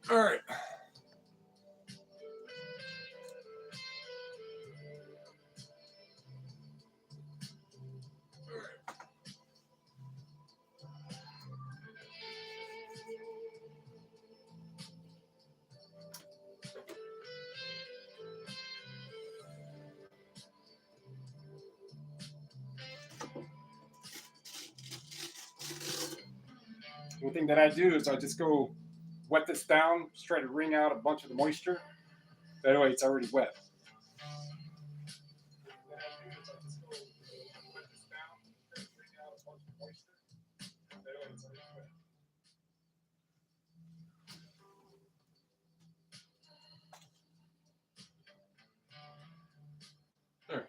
All right. One thing that I do is I just go wet this down, just try to wring out a bunch of the moisture. That way it's already wet. There.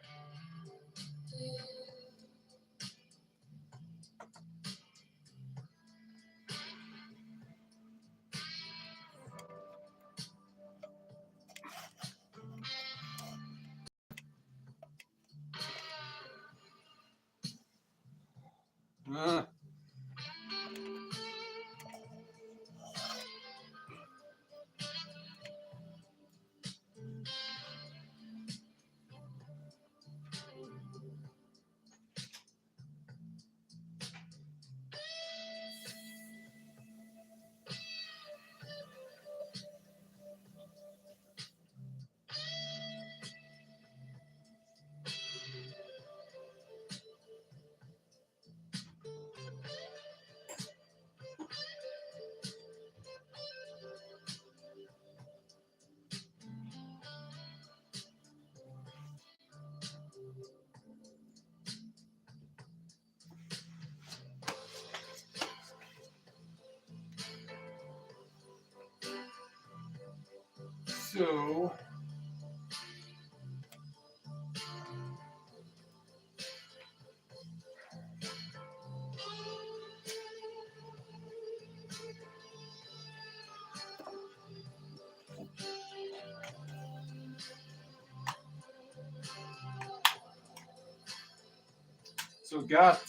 So got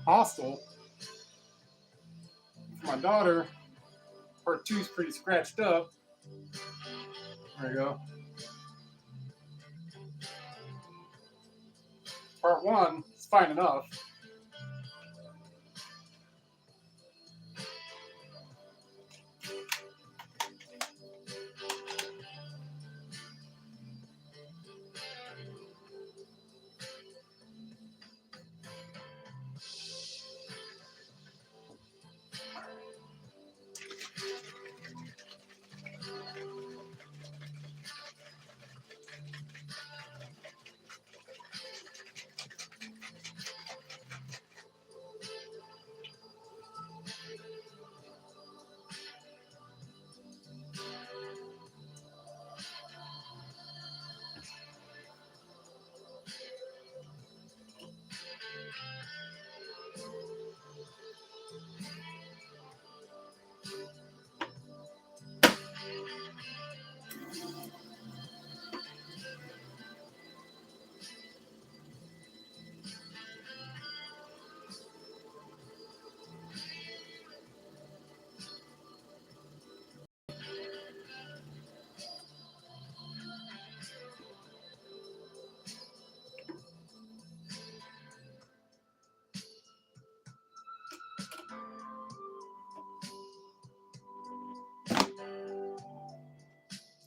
Hostel for my daughter. Part 2 is pretty scratched up. There you go. Part 1 is fine enough.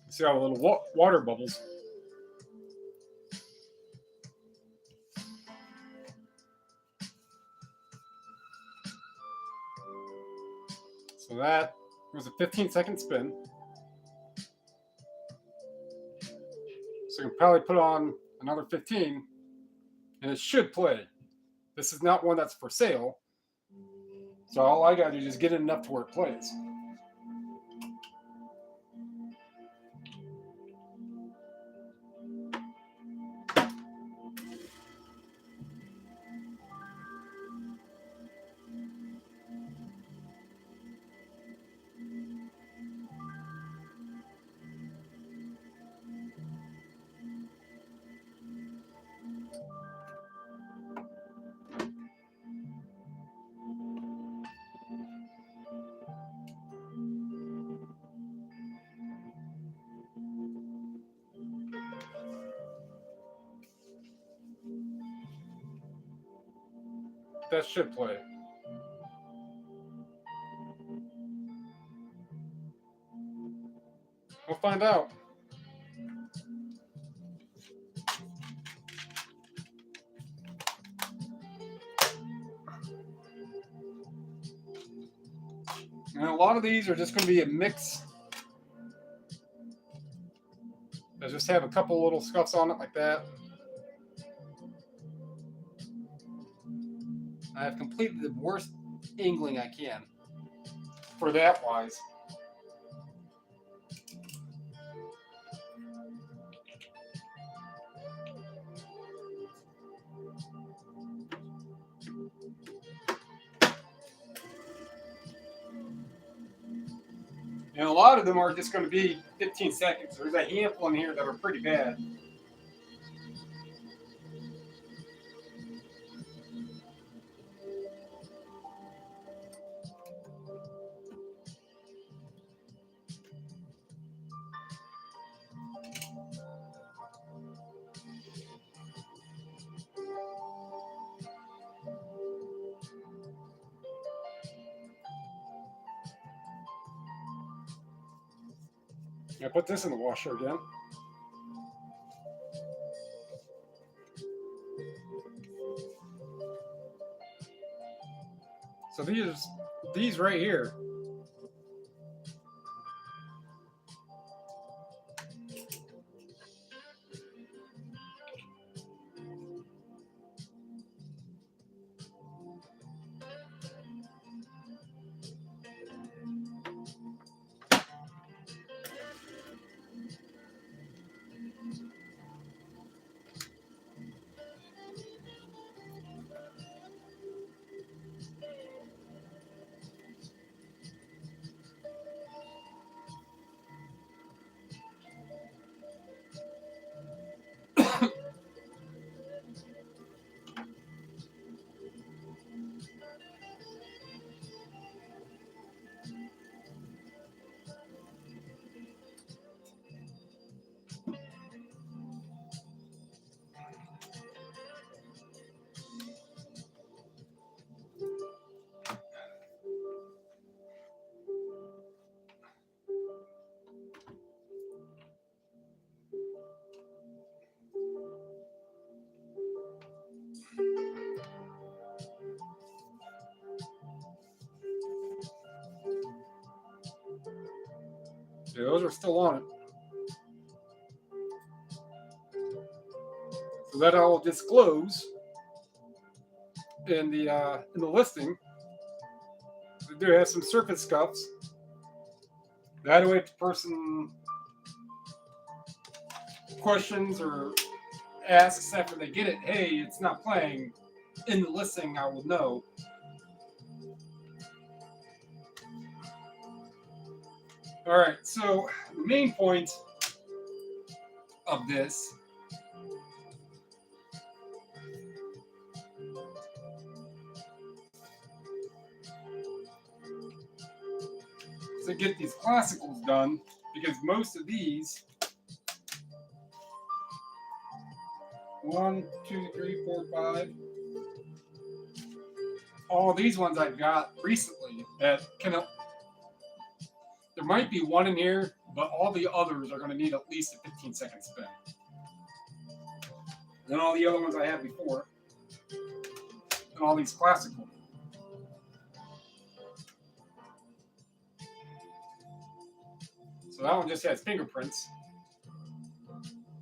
See all the little water bubbles. So that was a 15-second spin. So you can probably put on another 15 and it should play. This is not one that's for sale. So all I got to do is just get it enough to where it plays. that should play. We'll find out. And a lot of these are just going to be a mix. I just have a couple little scuffs on it like that. I have completed the worst angling I can for that wise. And a lot of them are just going to be 15 seconds. There's a handful in here that are pretty bad. I put this in the washer again. So these right here. Yeah, those are still on it. So that I'll disclose in the listing. We do have some surface scuffs. That way, if the person questions or asks after they get it, hey, it's not playing, in the listing, I will know. All right, so the main point of this is to get these classicals done, because most of these, 1, 2, 3, 4, 5, all these ones I've got recently that can. There might be one in here, but all the others are going to need at least a 15-second spin. And all the other ones I had before, and all these classical. So that one just has fingerprints.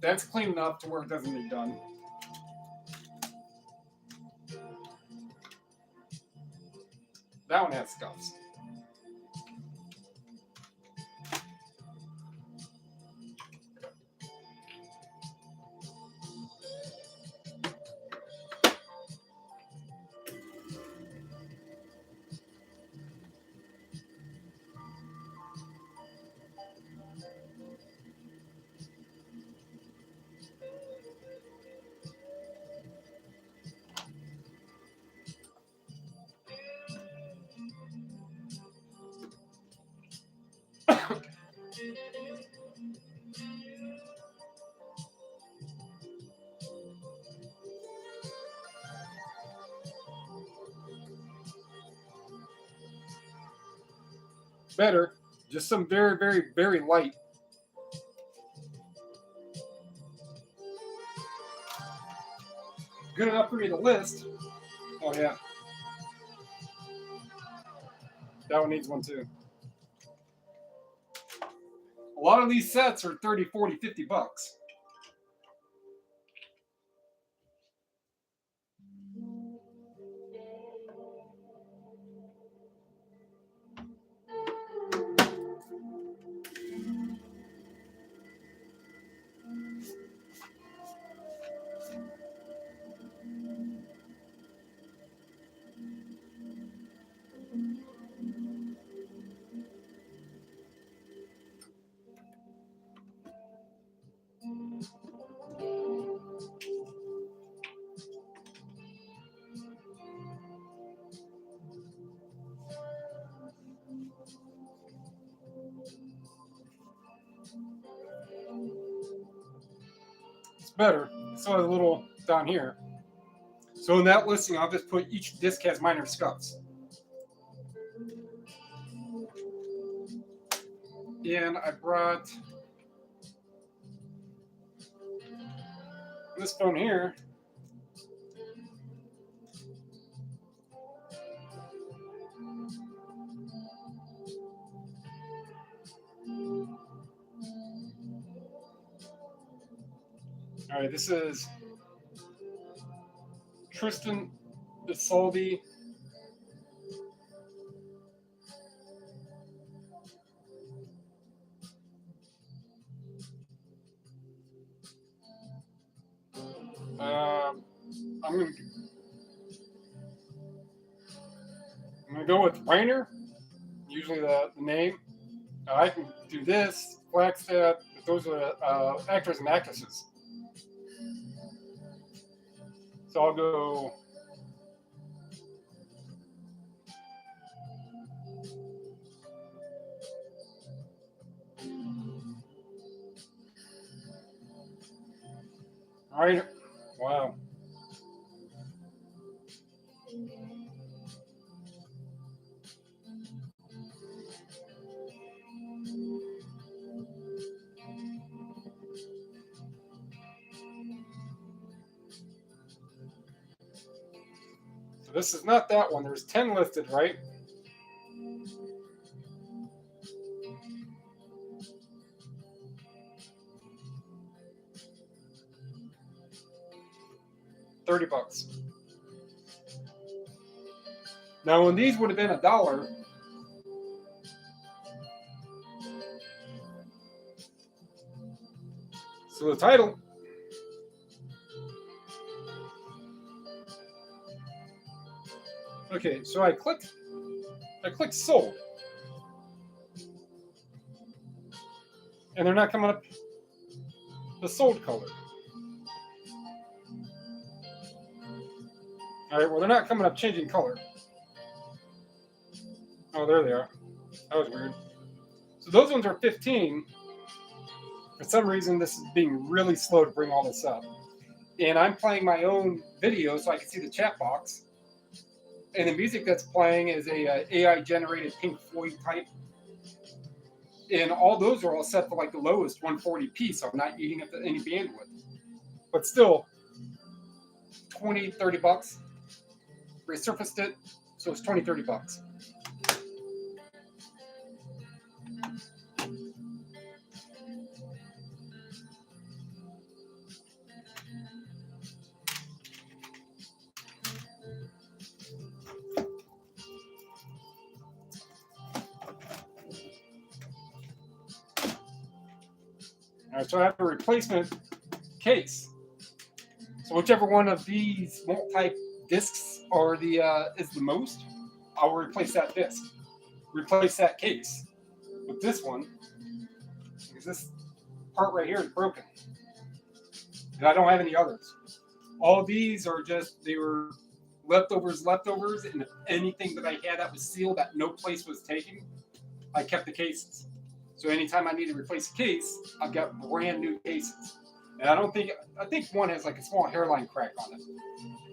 That's clean enough to where it doesn't need done. That one has scuffs. better. Just some very, very, very light. Good enough for me to list. Oh yeah. That one needs one too. A lot of these sets are 30, 40, 50 bucks. It's better. It's a little down here. So in that listing, I'll just put each disc has minor scuffs. And I brought this phone here. All right, this is Tristan Isolde. I'm gonna go with Rainer. Usually the name. I can do this, Flagstaff, but those are actors and actresses. So I'll go. All right. Wow. So this is not that one. There's 10 listed, right? $30. Now, when these would have been $1, so the title. Okay, so I clicked sold, and they're not coming up the sold color. All right, well, they're not coming up changing color. Oh, there they are. That was weird. So those ones are 15. For some reason, this is being really slow to bring all this up. And I'm playing my own video so I can see the chat box. And the music that's playing is a AI-generated Pink Floyd type. And all those are all set for like the lowest 140p, so I'm not eating up any bandwidth. But still, 20, 30 bucks. Resurfaced it, so it's 20, 30 bucks. All right, so I have a replacement case. So whichever one of these multi discs are is the most, I'll replace that disc. Replace that case with this one, because this part right here is broken. And I don't have any others. All these are just, they were leftovers, and anything that I had that was sealed that no place was taken, I kept the cases. So anytime I need to replace a case, I've got brand new cases. And I think one has like a small hairline crack on it.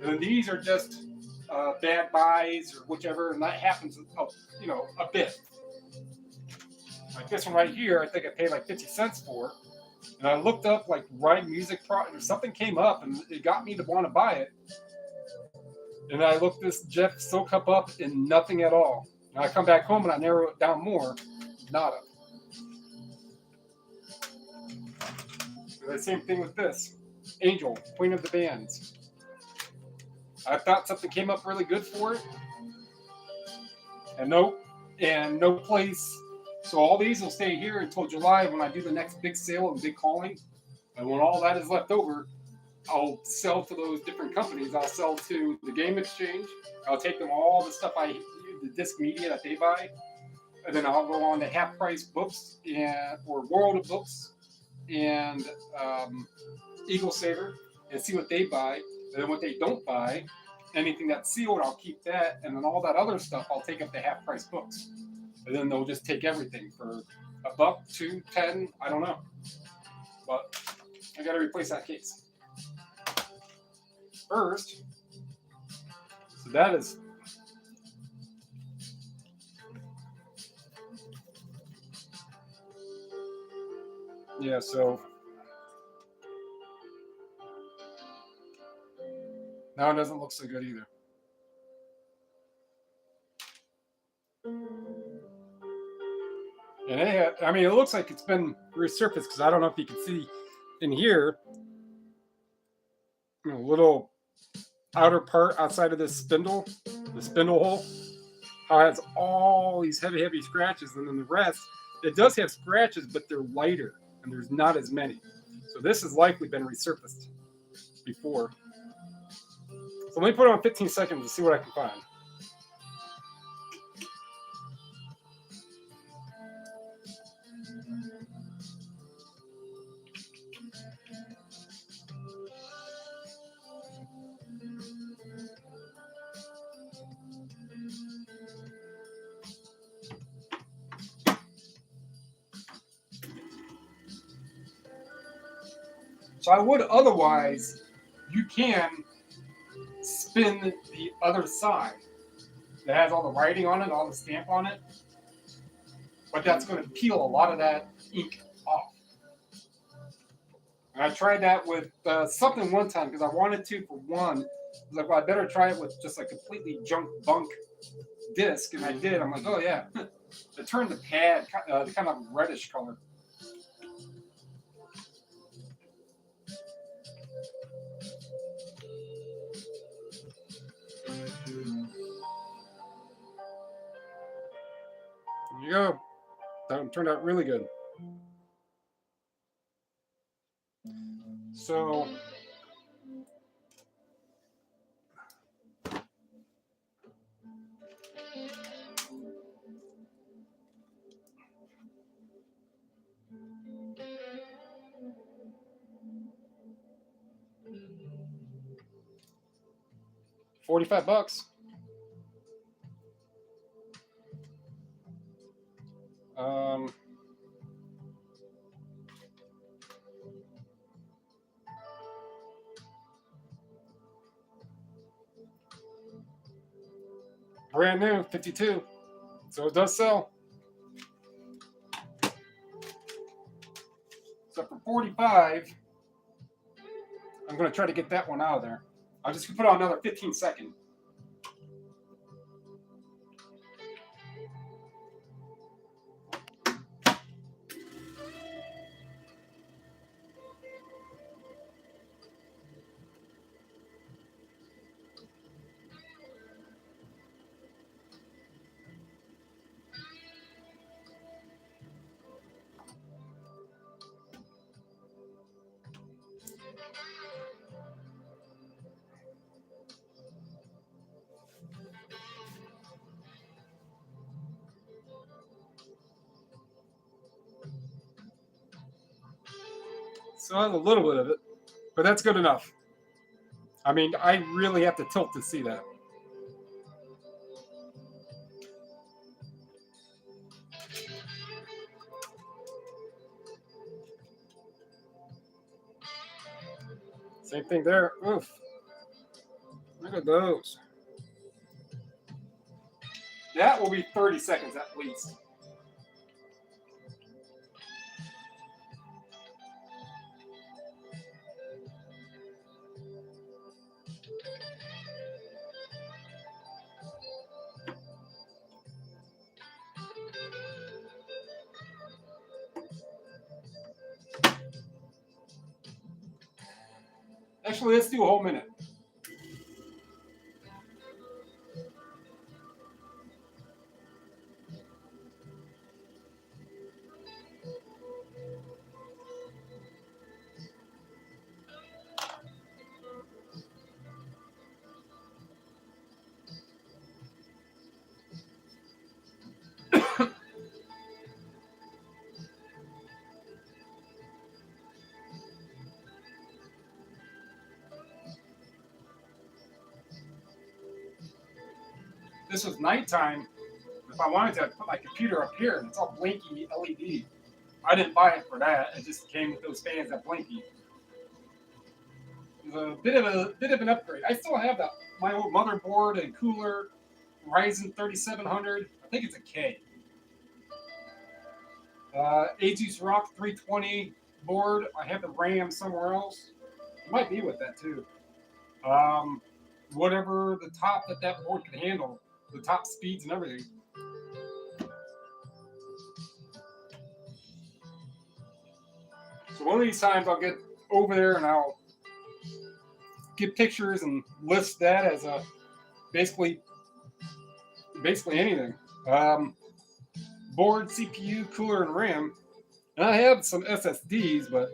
And then these are just bad buys or whichever, and that happens, a bit. Like this one right here, I think I paid like 50 cents for. And I looked up like Ride Music Pro, and something came up and it got me to want to buy it. And I looked this Jeff Soul Cup up and nothing at all. And I come back home and I narrow it down more. Nada. And the same thing with this. Angel, Queen of the Bands. I thought something came up really good for it. And no place. So all these will stay here until July when I do the next big sale and big calling. And when all that is left over, I'll sell to those different companies. I'll sell to the Game Exchange. I'll take them all the stuff the disc media that they buy. And then I'll go on to Half Price Books or World of Books and Eagle Saver and see what they buy. And then what they don't buy, anything that's sealed, I'll keep that. And then all that other stuff, I'll take up to Half Price Books. And then they'll just take everything for $1, $2, $10, I don't know. But I got to replace that case. First, so that is so now it doesn't look so good either. And it looks like it's been resurfaced because I don't know if you can see in here, a little outer part outside of this spindle, the spindle hole, how it has all these heavy scratches, and then the rest, it does have scratches, but they're lighter and there's not as many. So this has likely been resurfaced before. So let me put it on 15 seconds to see what I can find. So I would otherwise, you can spin the other side that has all the writing on it, all the stamp on it, but that's going to peel a lot of that ink off. And I tried that with something one time because I wanted to for one. I was like, well, I better try it with just a completely junk bunk disc, and I did. I'm like, oh yeah, it turned the pad kind of reddish color. There you go. That turned out really good. So $45. Brand new, 52. So it does sell. So for 45, I'm going to try to get that one out of there. I'll just put on another 15 seconds. So I have a little bit of it, but that's good enough. I mean, I really have to tilt to see that. Same thing there. Oof. Look at those. That will be 30 seconds at least. Actually, let's do a whole minute. This was nighttime. If I wanted to, I'd put my computer up here, and it's all blinky LED. I didn't buy it for that. It just came with those fans that blinky. It was a bit of an upgrade. I still have my old motherboard and cooler, Ryzen 3700. I think it's a K. Asus Rock 320 board. I have the RAM somewhere else. It might be with that too. Whatever the top that board can handle, the top speeds and everything. So one of these times I'll get over there and I'll get pictures and list that as a basically anything. Board, CPU, cooler, and RAM. And I have some SSDs, but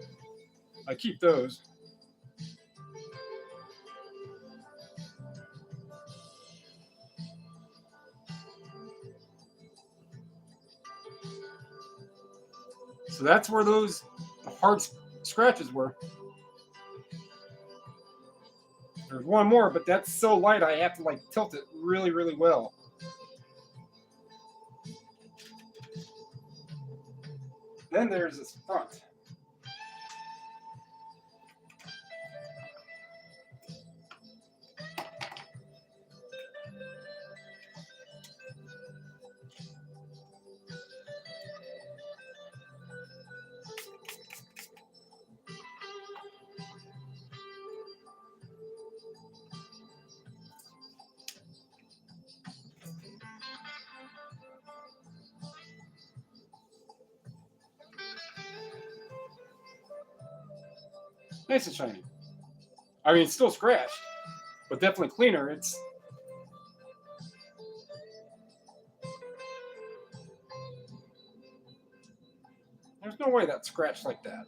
I keep those. So that's where those hard scratches were. There's one more, but that's so light I have to like tilt it really, really well. Then there's this front. Nice and shiny. I mean, it's still scratched, but definitely cleaner. There's no way that's scratched like that.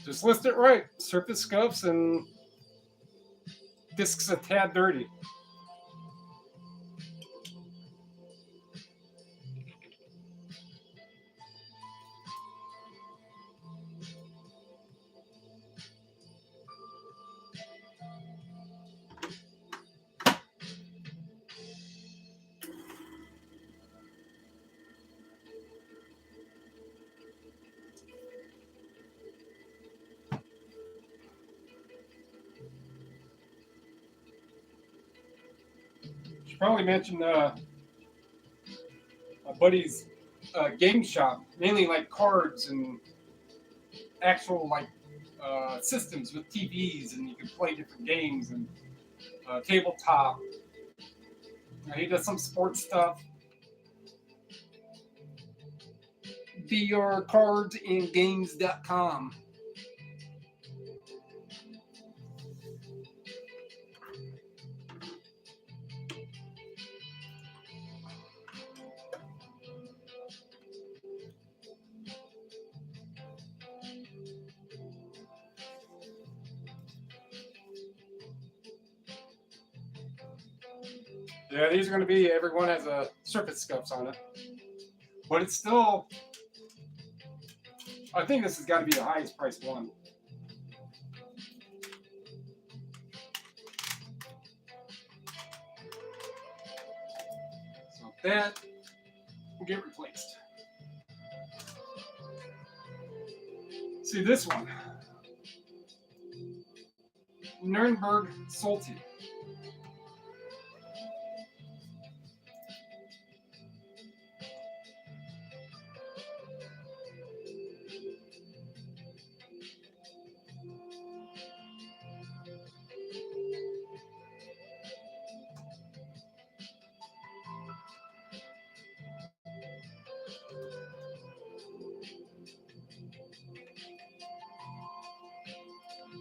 Just list it right. Surface scuffs and discs a tad dirty. probably mention my buddy's game shop, mainly like cards and actual like systems with TVs, and you can play different games and tabletop. He does some sports stuff. VRCardsAndGames.com. Yeah, these are going to be, everyone has a surface scuffs on it. But it's still, I think this has got to be the highest priced one. So that will get replaced. See this one. Nuremberg Salty.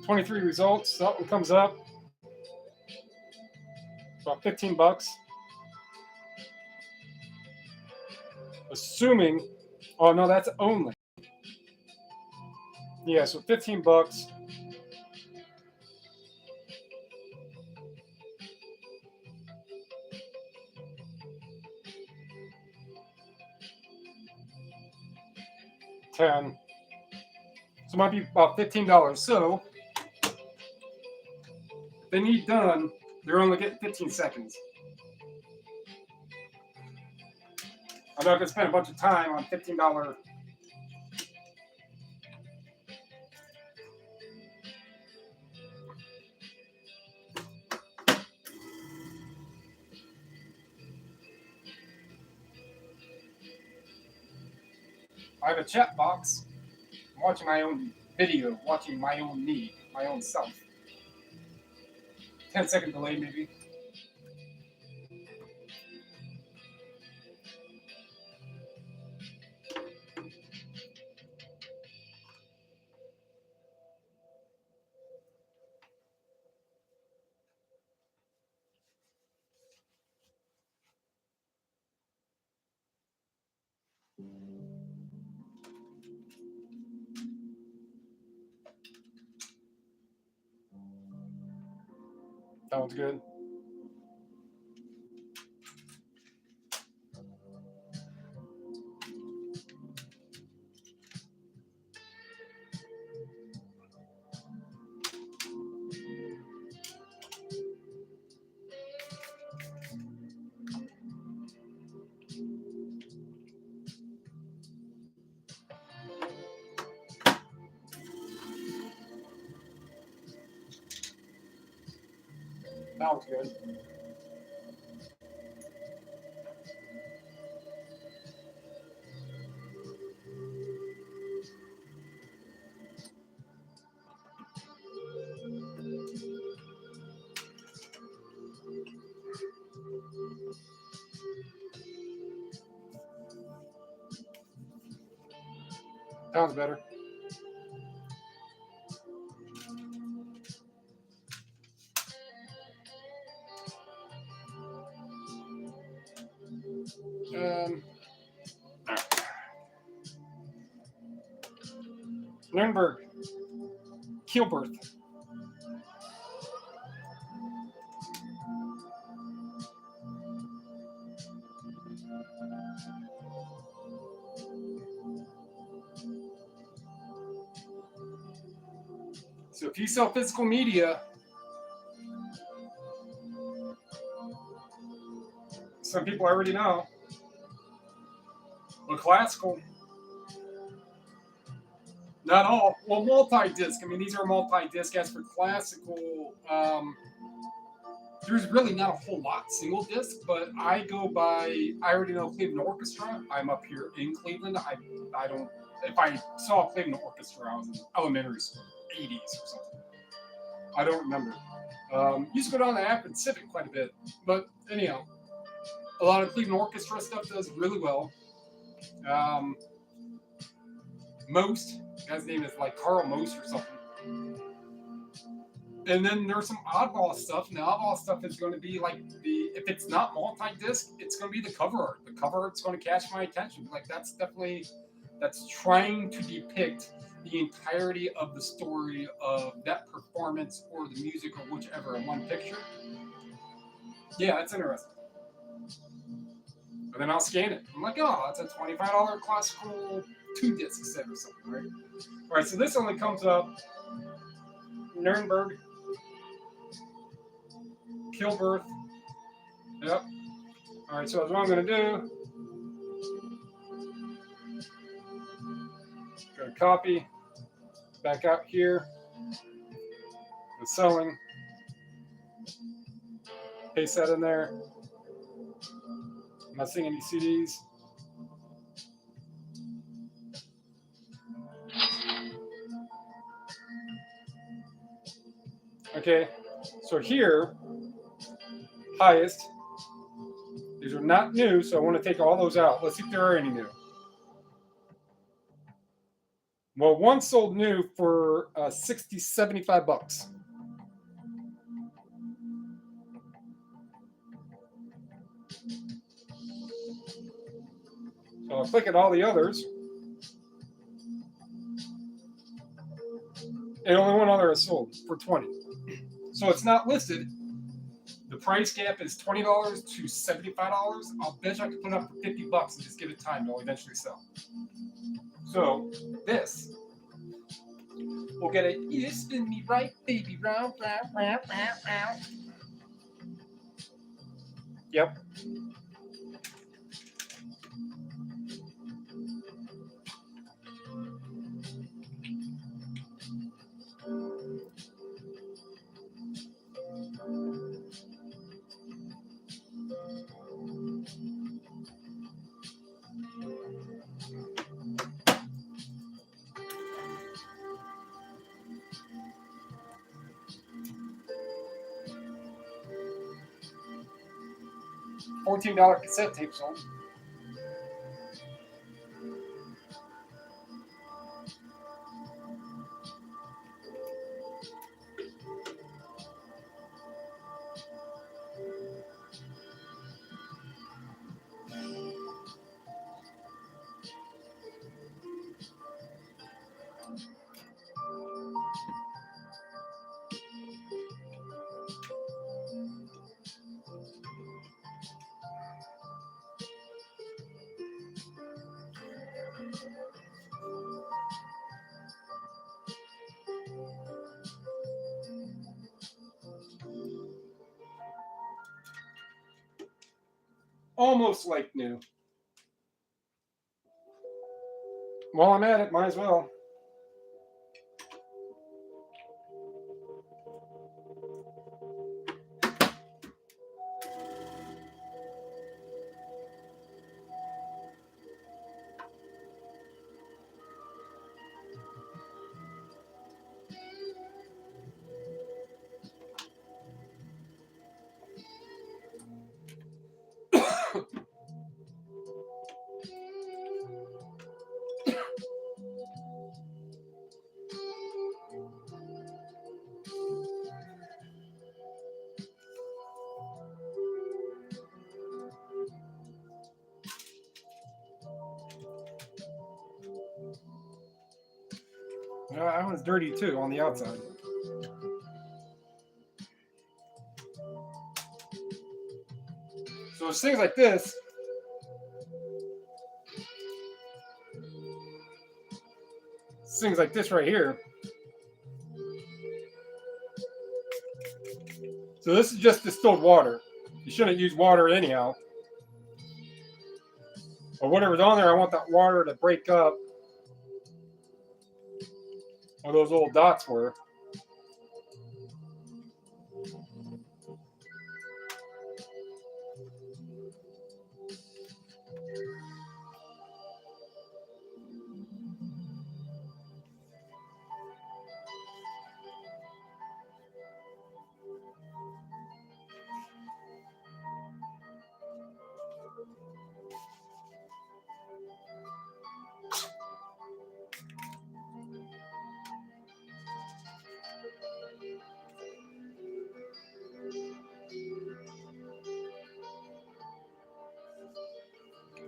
$23 results. That one comes up about $15. Assuming, oh no, that's only. Yeah, so $15. $10. So it might be about $15. So if they need done, they're only getting 15 seconds. I'm not going to spend a bunch of time on $15. I have a chat box. I'm watching my own video, watching my own me, my own self. 10-second delay, maybe. That one's good. That one's good. That one's better. Nuremberg Kielberth. So if you sell physical media, some people already know, but classical, not all. Well, multi-disc. I mean, these are multi-disc. As for classical, there's really not a whole lot single disc, but I go by, I already know Cleveland Orchestra. I'm up here in Cleveland. I don't, if I saw Cleveland Orchestra, I was in elementary school, 80s or something. I don't remember. Used to go down to Akron Civic quite a bit, but anyhow, a lot of Cleveland Orchestra stuff does really well. Most, guy's name is like Carl Most or something. And then there's some oddball stuff. And the oddball stuff is going to be like if it's not multi-disc, it's going to be the cover art. The cover art's going to catch my attention. Like that's trying to depict the entirety of the story of that performance or the music or whichever in one picture. Yeah, that's interesting. And then I'll scan it. I'm like, oh, that's a $25 classical 2-disc set or something, right? All right, so this only comes up Nuremberg, Kilberth. Yep. All right, so what I'm going to do, go to copy, back out here, the selling, paste that in there. I'm not seeing any CDs. Okay, so here, highest. These are not new, so I want to take all those out. Let's see if there are any new. Well, one sold new for $75. So I'll click at all the others. And only one other is sold for $20. So it's not listed. The price gap is $20 to $75. I'll bet you I can put it up for $50 and just give it time. It'll eventually sell. So this, we'll get a "You spin me right, baby, round, round, round, round, round." Yep. $14 cassette tape sold. Almost like new. While I'm at it, might as well. That one's dirty too on the outside. So it's things like this. Things like this right here. So this is just distilled water. You shouldn't use water anyhow. Or whatever's on there, I want that water to break up. Where those little dots were.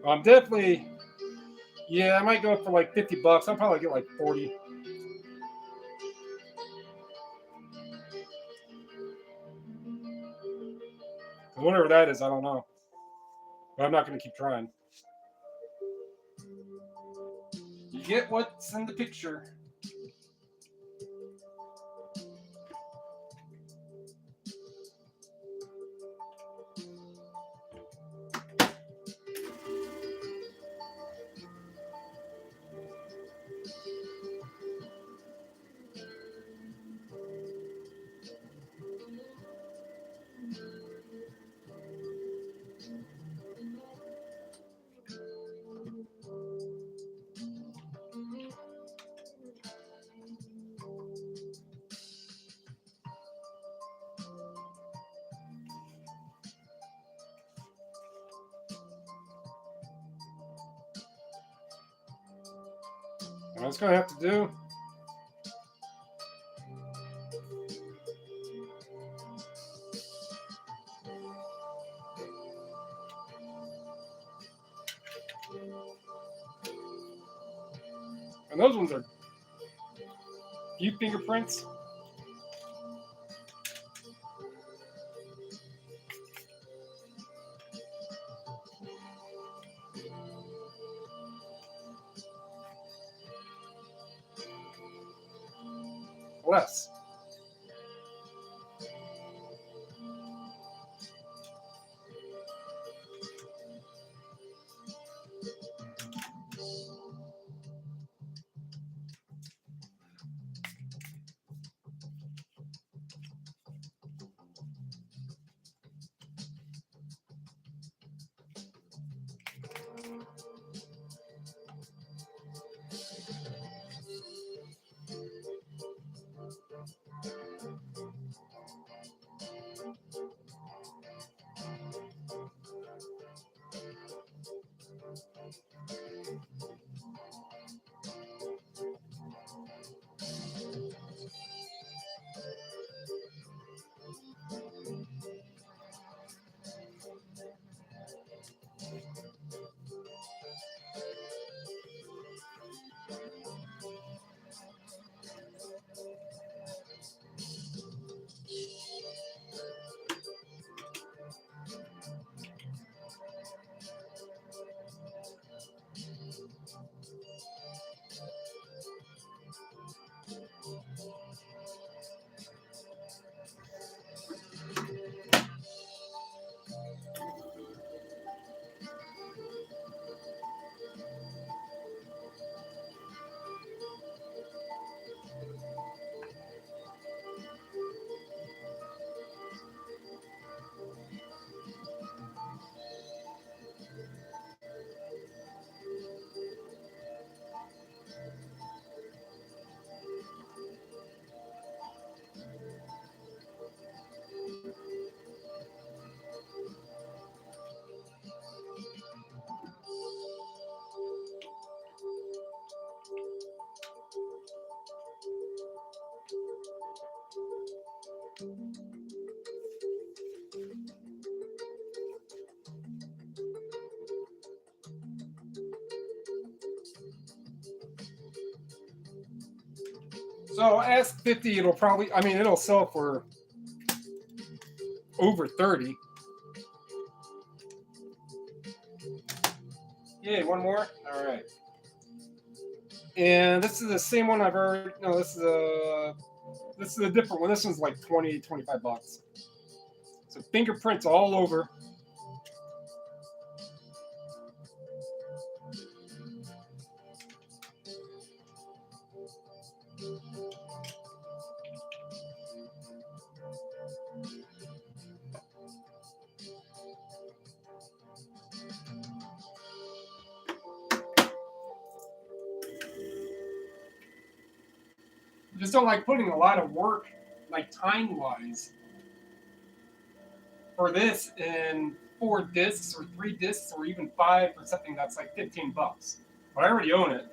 I'm definitely, yeah, I might go for like $50. I'll probably get like 40. Whatever that is, I don't know. But I'm not going to keep trying. You get what's in the picture. What I was going to have to do. And those ones are few fingerprints. Less. So ask 50, it'll probably, I mean, it'll sell for over 30. Yay, one more? All right. And this is the same one I've already, no, this is a different one. This one's like 20, $25. So fingerprints all over. Just don't like putting a lot of work, like time-wise, for this in 4 discs or 3 discs or even 5 for something that's like $15. But I already own it.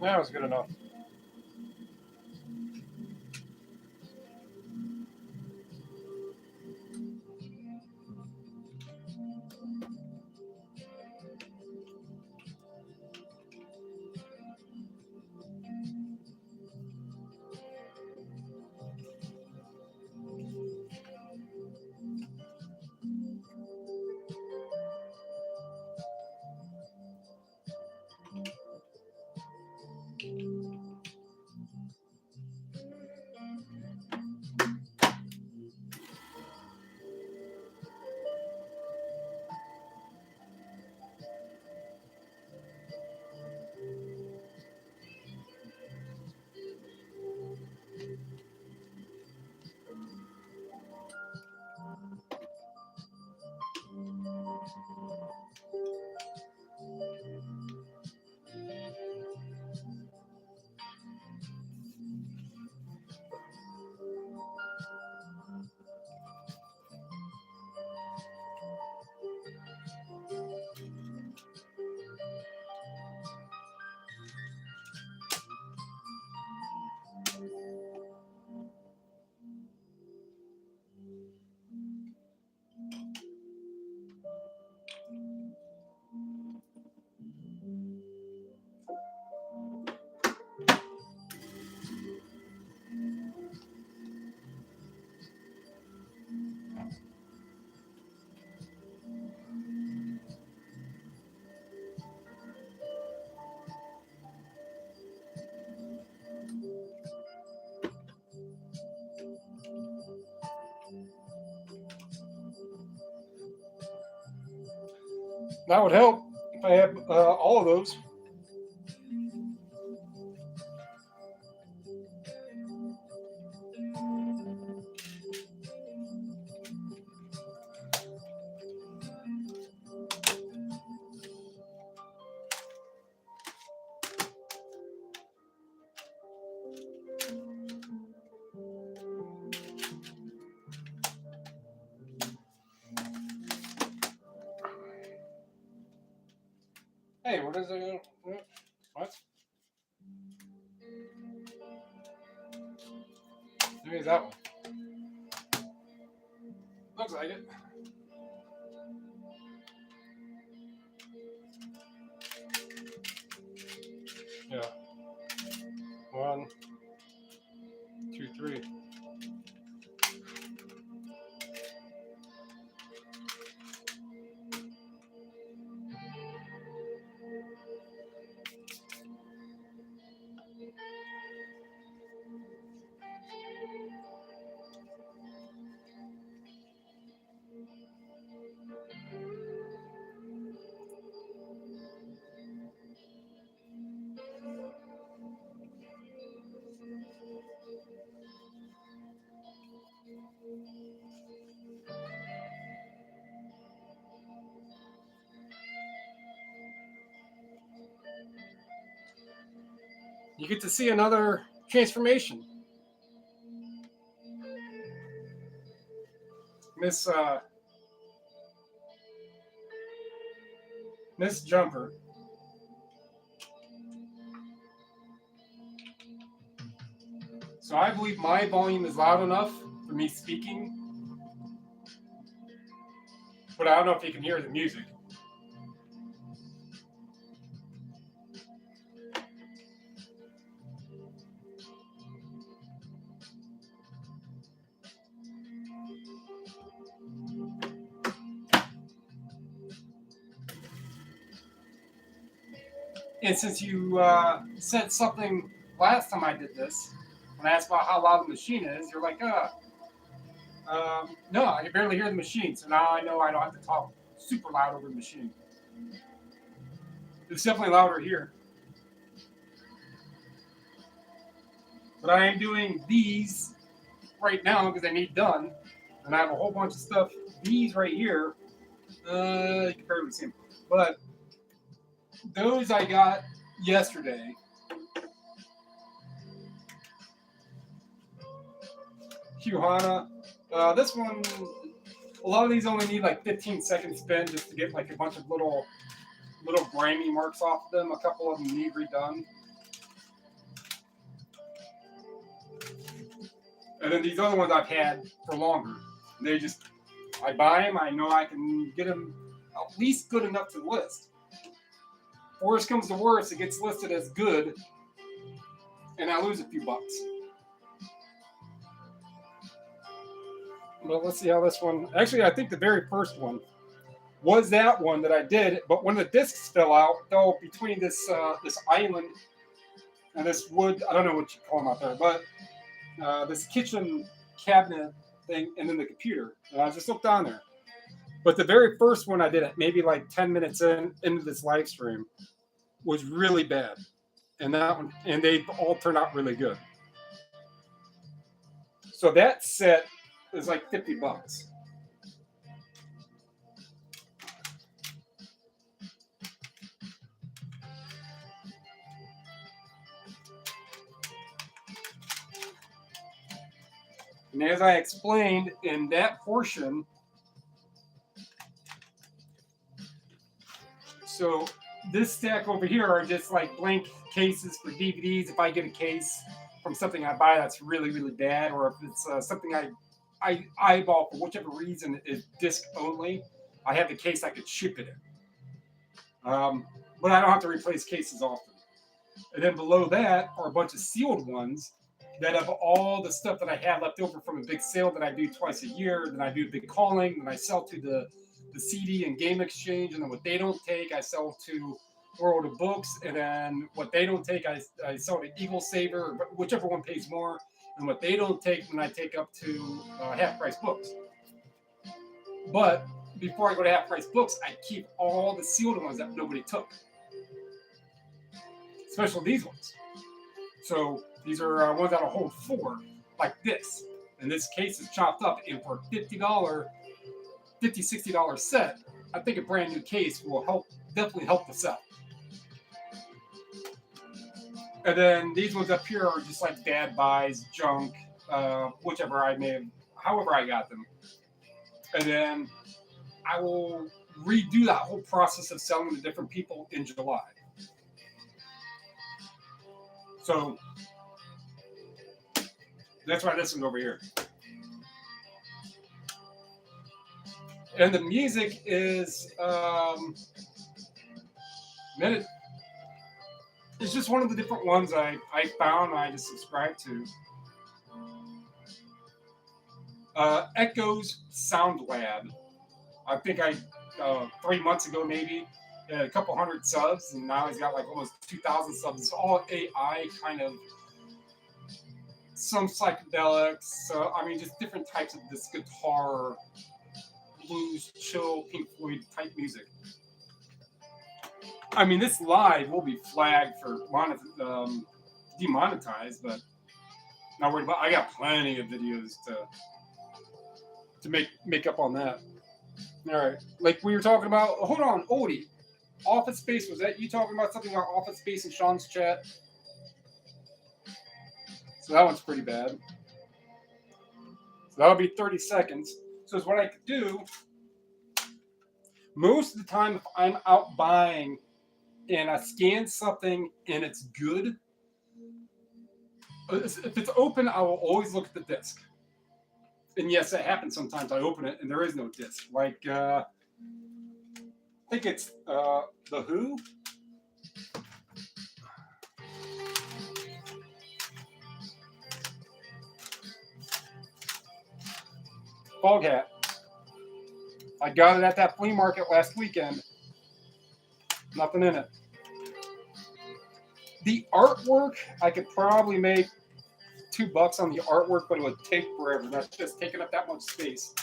That was good enough. That would help if I had all of those. Hey, where does it go? What? Maybe it's that one. Looks like it. Yeah. 1, 2, 3. You get to see another transformation. Miss Jumper. So I believe my volume is loud enough for me speaking, but I don't know if you can hear the music. And since you said something last time I did this, when I asked about how loud the machine is, you're like, no, I can barely hear the machine. So now I know I don't have to talk super loud over the machine. It's definitely louder here. But I am doing these right now because I need done. And I have a whole bunch of stuff. These right here, you can barely see them. But those I got yesterday. Huhana. This one, a lot of these only need like 15 second spin just to get like a bunch of little grimy marks off of them. A couple of them need redone. And then these other ones I've had for longer. They just, I buy them. I know I can get them at least good enough to list. Worst comes to worst, it gets listed as good, and I lose a few bucks. Well, let's see how this one. Actually, I think the very first one was that one that I did, but when the discs fell out, between this this island and this wood, I don't know what you call them out there, but this kitchen cabinet thing, and then the computer. And I just looked on there. But the very first one I did it, maybe like 10 minutes into this live stream, was really bad. And that one, and they all turned out really good. So that set is like 50 bucks. And as I explained in that portion, so this stack over here are just like blank cases for DVDs. If I get a case from something I buy that's really, really bad, or if it's something I eyeball for whichever reason is disc only, I have the case I could ship it in. But I don't have to replace cases often. And then below that are a bunch of sealed ones that have all the stuff that I had left over from a big sale that I do twice a year. Then I do big calling, then I sell to the CD and game exchange, and then what they don't take, I sell to World of Books, and then what they don't take, I sell to Eagle Saver, or whichever one pays more, and what they don't take, then I take up to Half Price Books. But before I go to Half Price Books, I keep all the sealed ones that nobody took, especially these ones. So these are ones that'll hold 4, like this, and this case is chopped up, and for $50, $60 set, I think a brand new case will definitely help the sell. And then these ones up here are just like dad buys, junk, whichever I may have, however I got them. And then I will redo that whole process of selling to different people in July. So that's why this one's over here. And the music is it's just one of the different ones I found and I just subscribed to. EchoesSoundLab. I think 3 months ago maybe, had a couple hundred subs, and now he's got like almost 2,000 subs. It's all AI kind of, some psychedelics. So I mean, just different types of this guitar, blues, chill, Pink Floyd type music. I mean, this live will be flagged for demonetized, but not worried about. I got plenty of videos to make up on that. All right, like we were talking about. Hold on, Odie. Office Space, was that you talking about something about Office Space in Sean's chat? So that one's pretty bad. So that'll be 30 seconds. So it's what I could do. Most of the time, if I'm out buying and I scan something and it's good, if it's open, I will always look at the disc. And yes, it happens sometimes. I open it and there is no disc. Like, I think it's The Who. Fog Hat. I got it at that flea market last weekend. Nothing in it. The artwork, I could probably make $2 on the artwork, but it would take forever. That's just taking up that much space.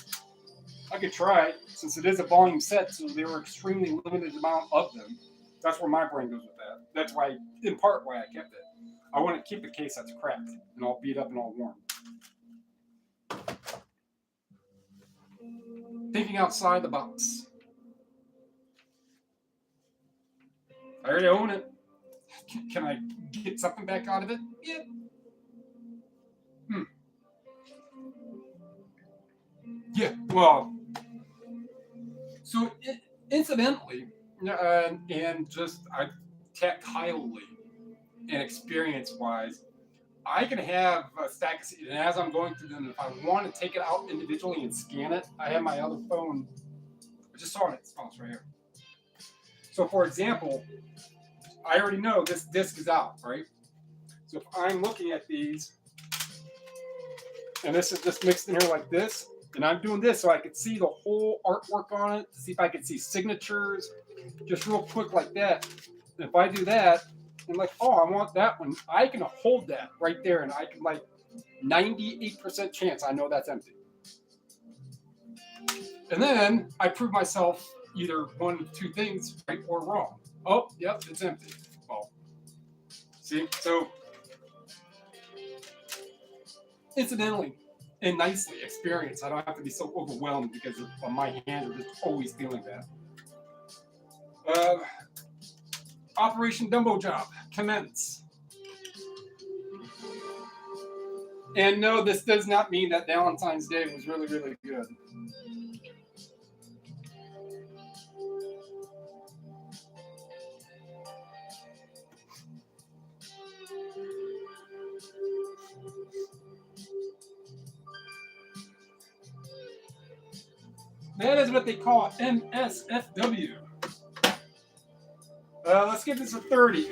I could try, since it is a volume set, so there were extremely limited amount of them. That's where my brain goes with that. That's why, in part, why I kept it. I want to keep a case that's cracked and all beat up and all worn. Thinking outside the box. I already own it. Can I get something back out of it? Yeah. Yeah, well, so incidentally, and just tactilely and experience-wise, I can have a stack of CDs, and as I'm going through them, if I want to take it out individually and scan it, I have my other phone. I just saw it. It's right here. So, for example, I already know this disc is out, right? So if I'm looking at these, and this is just mixed in here like this, and I'm doing this so I can see the whole artwork on it, to see if I can see signatures, just real quick like that. And if I do that, I'm like, oh, I want that one. I can hold that right there, and I can, like, 98% chance I know that's empty. And then I prove myself either one of two things, right or wrong. Oh, yep, it's empty. Well, see, so incidentally and nicely experienced. I don't have to be so overwhelmed because of my hands are just always feeling that. Operation Dumbo Job, commence. And no, this does not mean that Valentine's Day was really, really good. That is what they call MSFW. Let's give this a 30.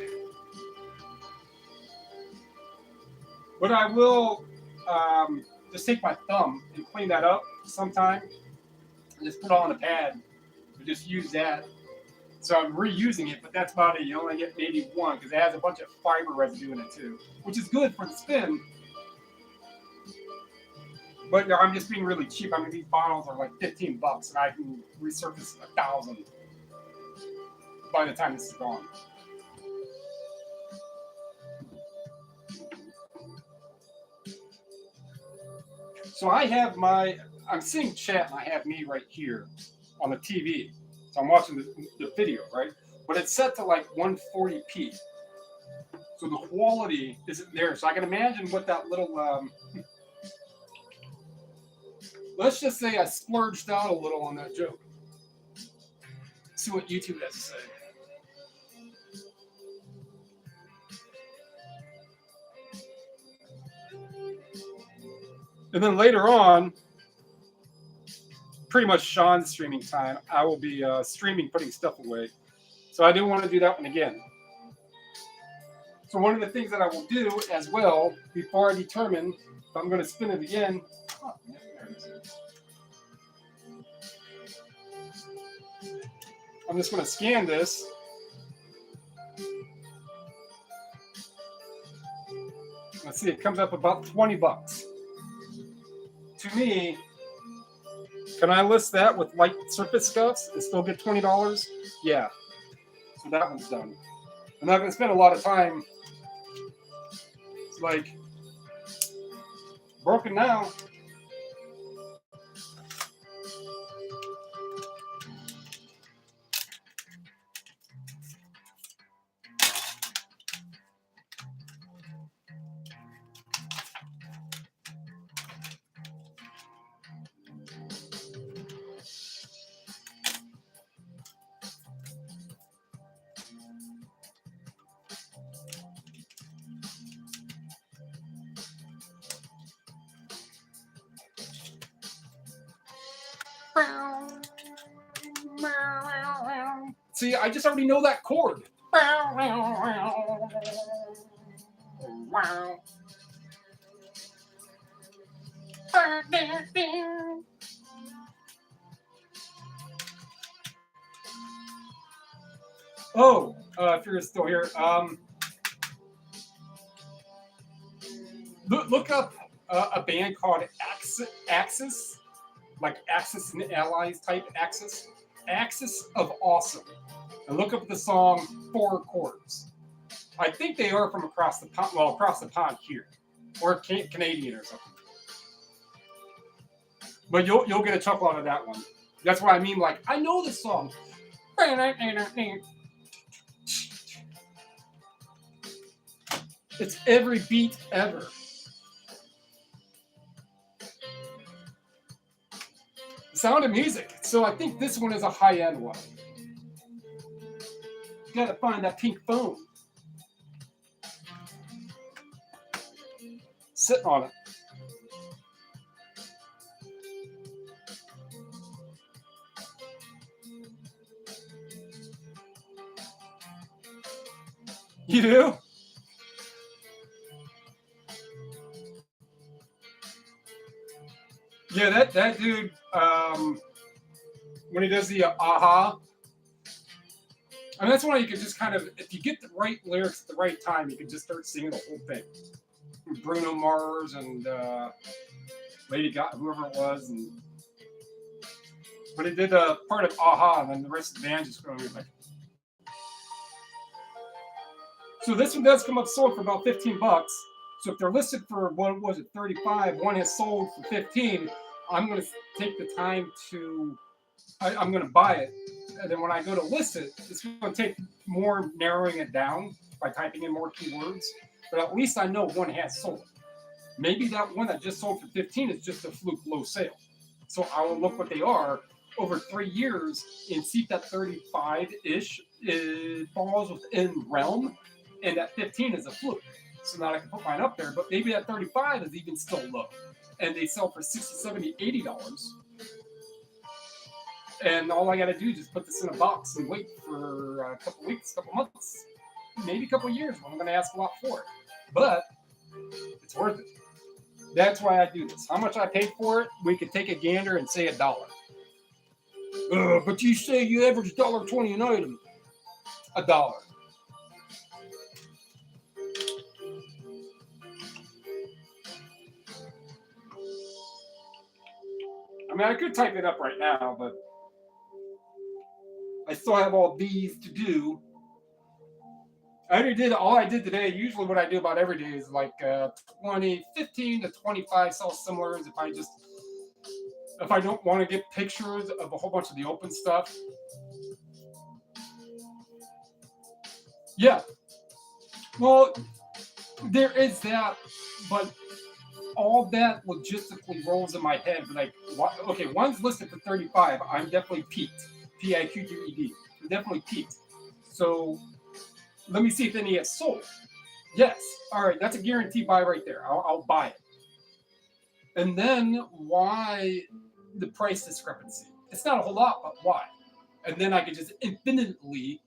But I will just take my thumb and clean that up sometime. And just put it on a pad and just use that. So I'm reusing it, but that's about it. You only get maybe one because it has a bunch of fiber residue in it too, which is good for the spin. But I'm just being really cheap. I mean, these bottles are like $15, and I can resurface 1,000 by the time this is gone. So I have I'm seeing chat, and I have me right here on the TV. So I'm watching the video, right? But it's set to like 140p. So the quality isn't there. So I can imagine what that little... let's just say I splurged out a little on that joke. See what YouTube has to say. And then later on, pretty much Sean's streaming time, I will be streaming, putting stuff away. So I do want to do that one again. So one of the things that I will do as well, before I determine if I'm going to spin it again, I'm just going to scan this. Let's see, it comes up about $20. To me, can I list that with light surface scuffs and still get $20? Yeah. So that one's done. I'm not going to spend a lot of time. It's like broken now. See, I just already know that chord. Oh, if you're still here, look up a band called Axis, like Axis and Allies type Axis. Axis of Awesome. And look up the song 4 Chords. I think they are from across the pond, well, across the pond here, or Canadian or something. But you'll get a chuckle out of that one. That's what I mean. Like, I know this song. It's every beat ever. Sound of Music. So I think this one is a high-end one. You gotta find that pink phone. sitting on it. You do? Yeah, that dude, when he does the aha, I mean, that's one you can just kind of, if you get the right lyrics at the right time, you can just start singing the whole thing. Bruno Mars and Lady Gaga, whoever it was, and but he did a part of aha, and then the rest of the band just going like. So this one does come up sold for about $15. So if they're listed for, what was it, 35, one has sold for 15, I'm going to take the time to, I'm going to buy it. And then when I go to list it, it's going to take more narrowing it down by typing in more keywords. But at least I know one has sold. Maybe that one that just sold for 15 is just a fluke low sale. So I will look what they are over 3 years and see if that 35-ish falls within realm. And that 15 is a fluke. So now I can put mine up there, but maybe that 35 is even still low. And they sell for $60, $70, $80. And all I got to do is just put this in a box and wait for a couple weeks, couple months, maybe a couple years when I'm going to ask a lot for it. But it's worth it. That's why I do this. How much I paid for it, we could take a gander and say $1. But you say you average $1.20 an item. $1. I mean, I could type it up right now, but I still have all these to do. I already did all I did today. Usually what I do about every day is like 15 to 25 self-similars if I don't want to get pictures of a whole bunch of the open stuff. Yeah. Well, there is that, but all that logistically rolls in my head. Like, okay, one's listed for 35. I'm definitely peaked. P-I-Q-U-E-D. I'm definitely peaked. So let me see if any has sold. Yes. All right, that's a guaranteed buy right there. I'll buy it. And then why the price discrepancy? It's not a whole lot, but why? And then I could just infinitely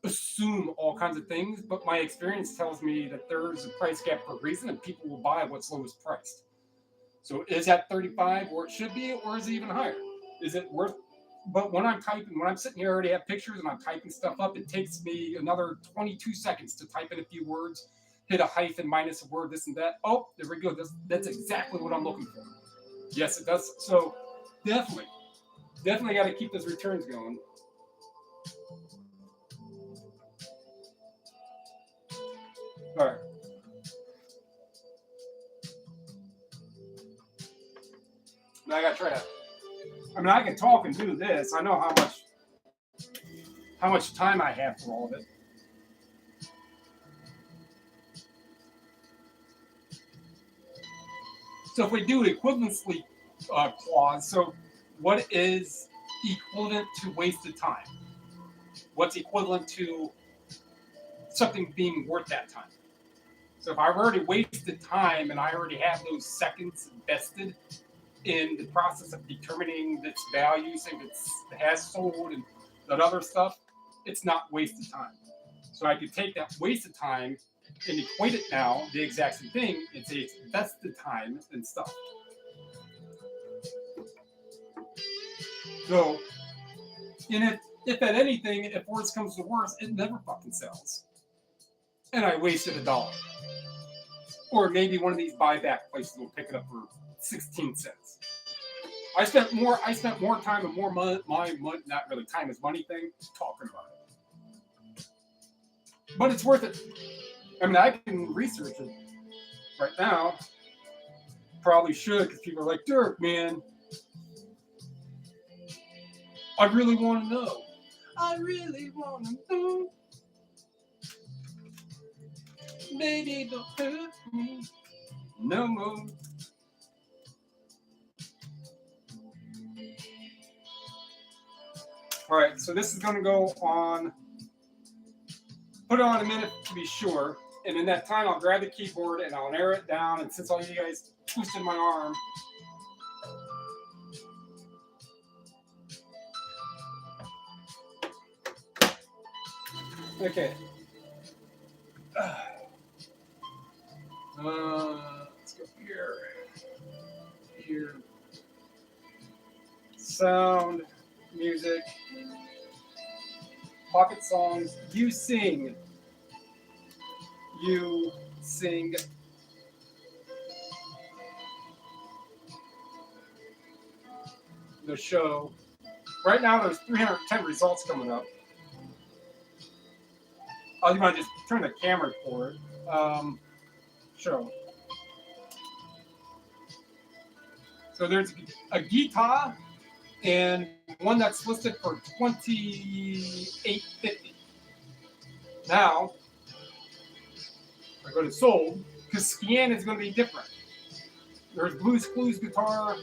assume all kinds of things, but my experience tells me that there's a price gap for a reason, and people will buy what's lowest priced. So is that 35 where it should be, or is it even higher? Is it worth? But when I'm sitting here, I already have pictures and I'm typing stuff up. It takes me another 22 seconds to type in a few words, hit a hyphen, minus a word, this and that. Oh, there we go. That's exactly what I'm looking for. Yes, it does. So definitely got to keep those returns going. All right. Now I got to try to. I mean, I can talk and do this. I know how much time I have for all of it. So if we do equivalency clause, so what is equivalent to wasted time? What's equivalent to something being worth that time? So if I've already wasted time and I already have those seconds invested in the process of determining its value, saying it has sold and that other stuff, it's not wasted time. So I could take that wasted time and equate it now, the exact same thing, and say it's invested time and stuff. So, and if at anything, if worse comes to worse, it never fucking sells. And I wasted $1. Or maybe one of these buyback places will pick it up for 16 cents. I spent more time and more money, not really time is money thing, talking about it. But it's worth it. I mean, I can research it right now. Probably should, because people are like, Dirk, man, I really want to know. I really want to know. Baby, don't hurt me no more. All right, so this is going to go on, put it on a minute to be sure. And in that time, I'll grab the keyboard and I'll narrow it down. And since all you guys twisted my arm, okay. Let's go here. Here. Sound, music, pocket songs. You sing. You sing. The show. Right now, there's 310 results coming up. Oh, you want to just turn the camera forward. Show. So there's a guitar and one that's listed for $28.50. Now, I go to sold because scan is going to be different. There's Blues Clues guitar.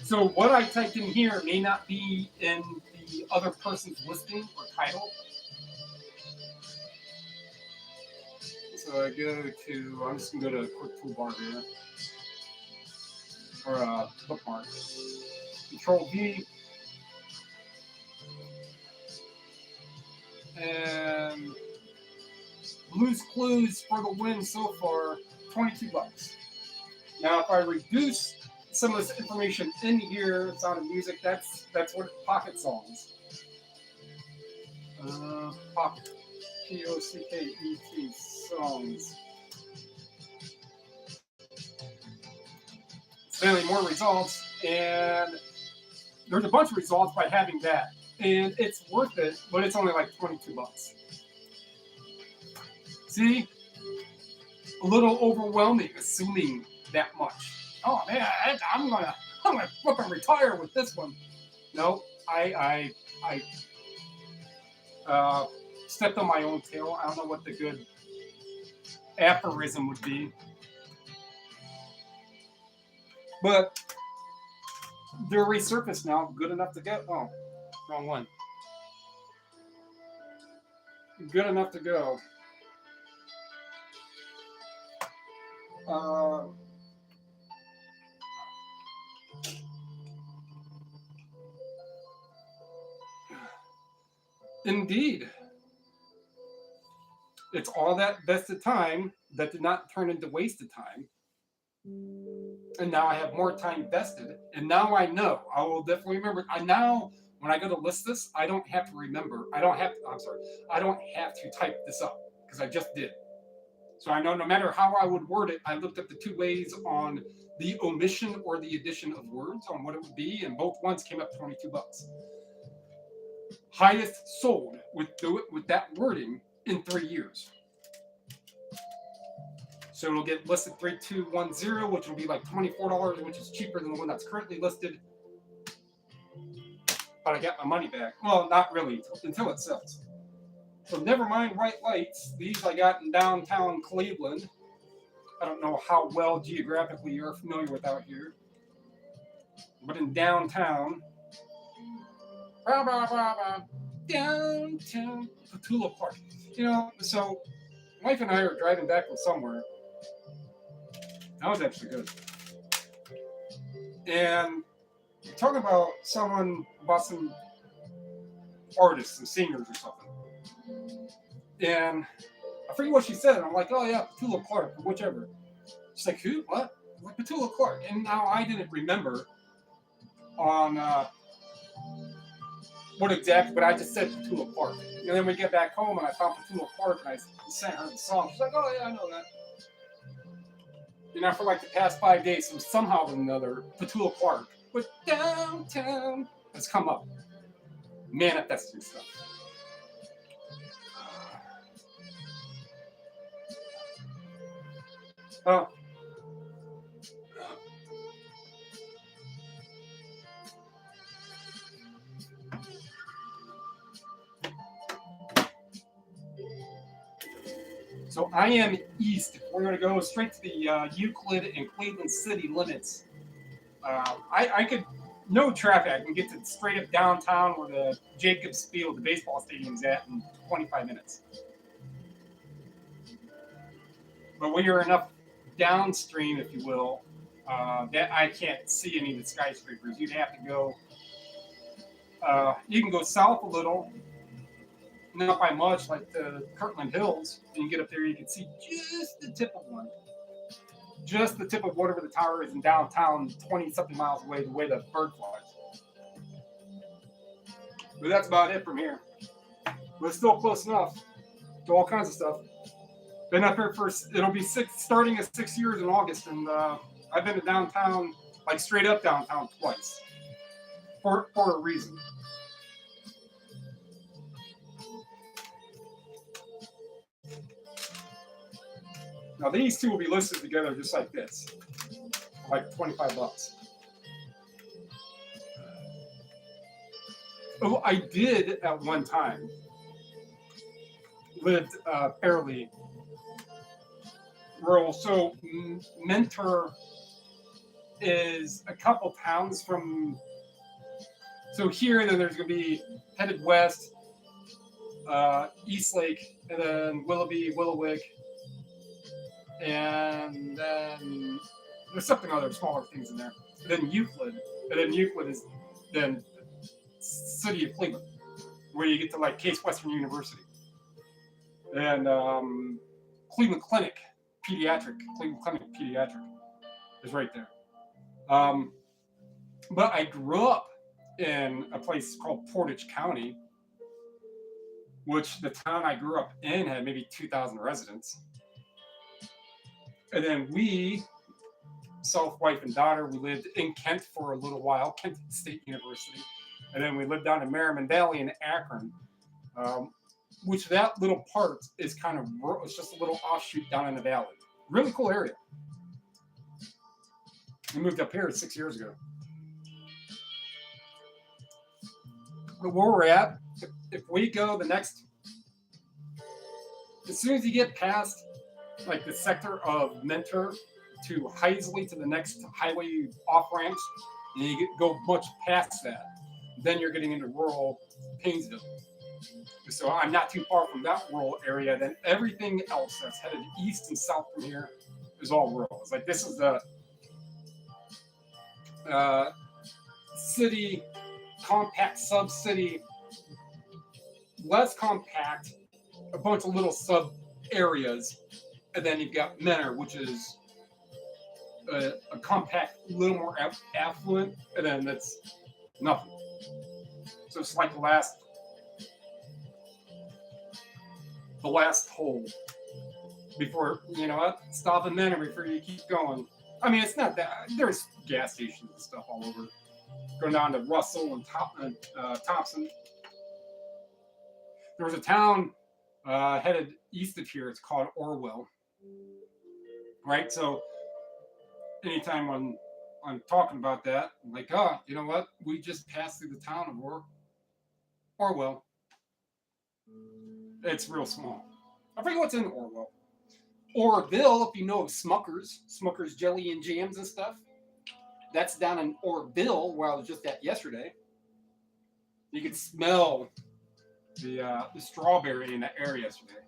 So what I typed in here may not be in the other person's listing or title. So I go to, I'm just going to go to a quick toolbar here. Or a bookmark. Control V. And Blues Clues for the win so far, $22. Now, if I reduce some of this information in here, Sound of Music, that's what pocket songs. Pocket. P-O-C-K-E-T, songs. It's mainly more results, and there's a bunch of results by having that. And it's worth it, but it's only like $22. See? A little overwhelming, assuming that much. Oh man, I'm gonna fucking retire with this one. No, I stepped on my own tail. I don't know what the good aphorism would be, but they're resurfaced now. Good enough to go. Oh, wrong one. Good enough to go. Indeed. It's all that vested time that did not turn into wasted time. And now I have more time vested. And now I know. I will definitely remember. Now, when I go to list this, I don't have to remember. I don't have to type this up because I just did. So I know no matter how I would word it, I looked up the two ways on the omission or the addition of words on what it would be, and both ones came up $22. Highest sold with that wording in 3 years. So it'll get listed 3210, which will be like $24, which is cheaper than the one that's currently listed. But I got my money back. Well, not really until it sells. So never mind white lights. These I got in downtown Cleveland. I don't know how well geographically you're familiar with out here. But in downtown. Downtown Petula Park. You know, so wife and I are driving back from somewhere. That was actually good. And talking about some artists and singers or something. And I forget what she said. And I'm like, oh yeah, Petula Clark, or whichever. She's like, who? What? I'm like, Petula Clark. And now I didn't remember on what exactly, but I just said Petula Clark. And then we get back home and I found Petula Clark and I sent her the song. She's like, oh yeah, I know that. You know, for like the past 5 days, so somehow or another, Petula Clark with downtown has come up. Manifesting stuff. Oh. So I am east. We're going to go straight to the Euclid and Cleveland city limits. I could no traffic. I can get to straight up downtown where the Jacobs Field, the baseball stadium's at, in 25 minutes. But when you're enough downstream, if you will, that I can't see any of the skyscrapers. You'd have to go. You can go south a little, not by much, like the Kirtland Hills. And you get up there, you can see just the tip of one. Just the tip of whatever the tower is in downtown, 20-something miles away, the way the bird flies. But that's about it from here. But it's still close enough to all kinds of stuff. Been up here for, it'll be starting at 6 years in August, and I've been to downtown, like straight up downtown twice, for a reason. Now these two will be listed together just like this, like $25. Oh, I did at one time lived fairly rural. So Mentor is a couple towns from. So here, then there's going to be headed west, Eastlake, and then Willoughby, Willowick. And then there's something other smaller things in there. And then Euclid. And then Euclid is then the city of Cleveland, where you get to like Case Western University. And Cleveland Clinic Pediatric is right there. But I grew up in a place called Portage County, which the town I grew up in had maybe 2,000 residents. And then we, self, wife, and daughter, we lived in Kent for a little while, Kent State University. And then we lived down in Merriman Valley in Akron, which that little part is kind of, it's just a little offshoot down in the valley. Really cool area. We moved up here 6 years ago. But where we're at, if we go the next, as soon as you get past like the sector of Mentor to Heisley to the next highway off ramps, and you go much past that, then you're getting into rural Painesville. So I'm not too far from that rural area. Then everything else that's headed east and south from here is all rural. It's like this is the city, compact sub-city, less compact, a bunch of little sub areas. And then you've got Mentor, which is a compact, a little more affluent, and then that's nothing. So it's like the last hole before, you know what, stop in Mentor before you keep going. I mean, it's not that, there's gas stations and stuff all over. Going down to Russell and Thompson. There was a town headed east of here, it's called Orwell. Right? So anytime when I'm talking about that, I'm like, oh, you know what? We just passed through the town of Orwell. It's real small. I forget what's in Orwell. Orville, if you know of Smucker's jelly and jams and stuff. That's down in Orville, where I was just at yesterday. You could smell the strawberry in the air yesterday.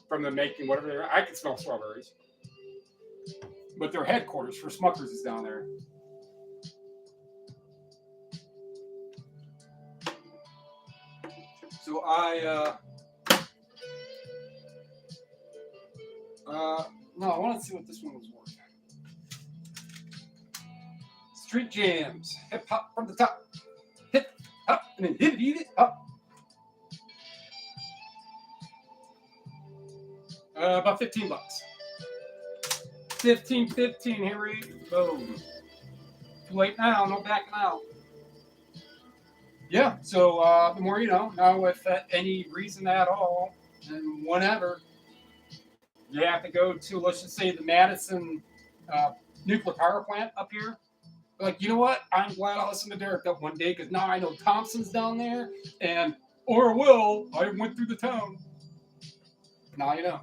From the making, whatever they're, I could smell strawberries. But their headquarters for Smucker's is down there. So no, I want to see what this one was worth. Street jams, hip hop from the top, hip hop, and then hip it up. About $15. 15, Henry. Boom. Too late now, no backing out. Yeah, so the more you know, now if any reason at all, and whenever, you have to go to, let's just say, the Madison nuclear power plant up here. Like, you know what? I'm glad I listened to Derek that one day, because now I know Thompson's down there, and Orwell, I went through the town. Now you know.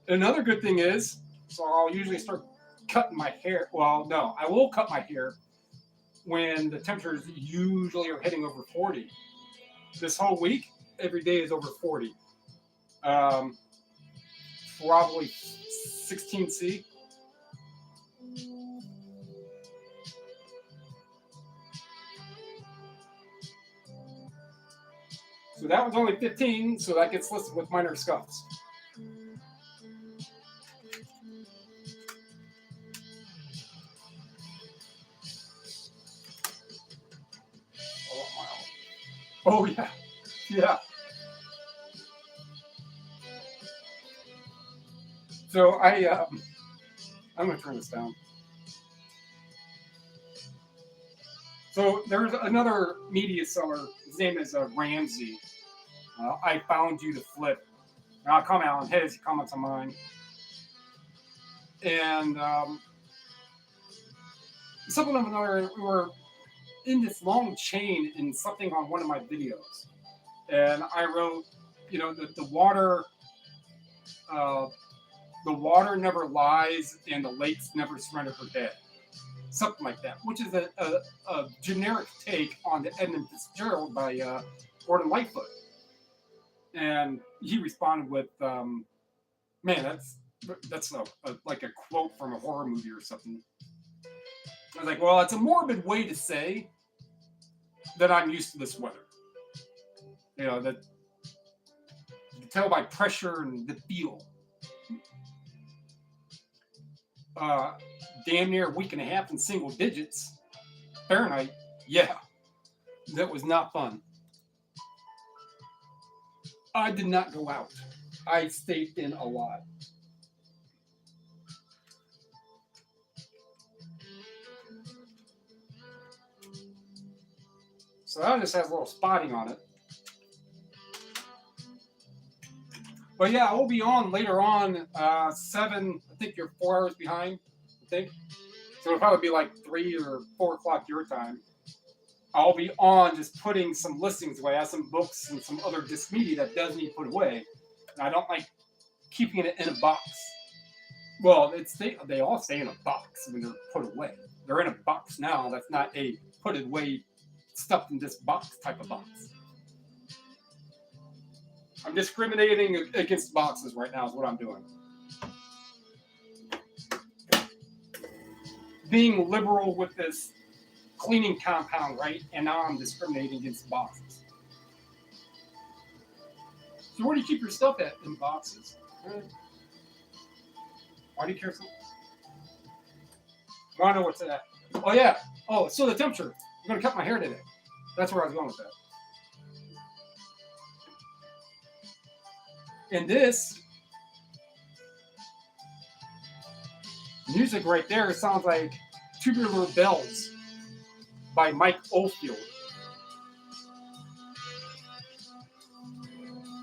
Another good thing is, So I'll usually start cutting my hair. Well, no, I will cut my hair when the temperatures usually are hitting over 40. This whole week, every day is over 40. Probably 16C. So that one's only 15, so that gets listed with minor scuffs. Oh yeah, yeah. So I'm gonna turn this down. So there's another media seller. His name is Ramsey. iFoundYouToFlip. And I'll comment on his, he comments on mine. And something of another, we were in this long chain in something on one of my videos. And I wrote, you know, the water never lies and the lakes never surrender her dead. Something like that, which is a generic take on the Edmund Fitzgerald by Gordon Lightfoot. And he responded with, man, that's like a quote from a horror movie or something. I was like, well, it's a morbid way to say that I'm used to this weather. You know, that you can tell by pressure and the feel. Damn near a week and a half in single digits Fahrenheit. Yeah, that was not fun. I did not go out. I stayed in a lot. So that just has a little spotting on it. But yeah, I will be on later on, 7, I think you're 4 hours behind, I think. So it'll probably be like 3 or 4 o'clock your time. I'll be on just putting some listings away. I have some books and some other disc media that does need put away. And I don't like keeping it in a box. Well, they all stay in a box when they're put away. They're in a box now. That's not a put it away, stuffed in this box type of box. I'm discriminating against boxes right now is what I'm doing. Being liberal with this cleaning compound, right? And now I'm discriminating against boxes. So where do you keep your stuff at in boxes? Why do you care so much? I want to know what's at. Oh yeah. Oh, so the temperature. I'm gonna cut my hair today. That's where I was going with that. And this music right there sounds like Tubular Bells by Mike Oldfield.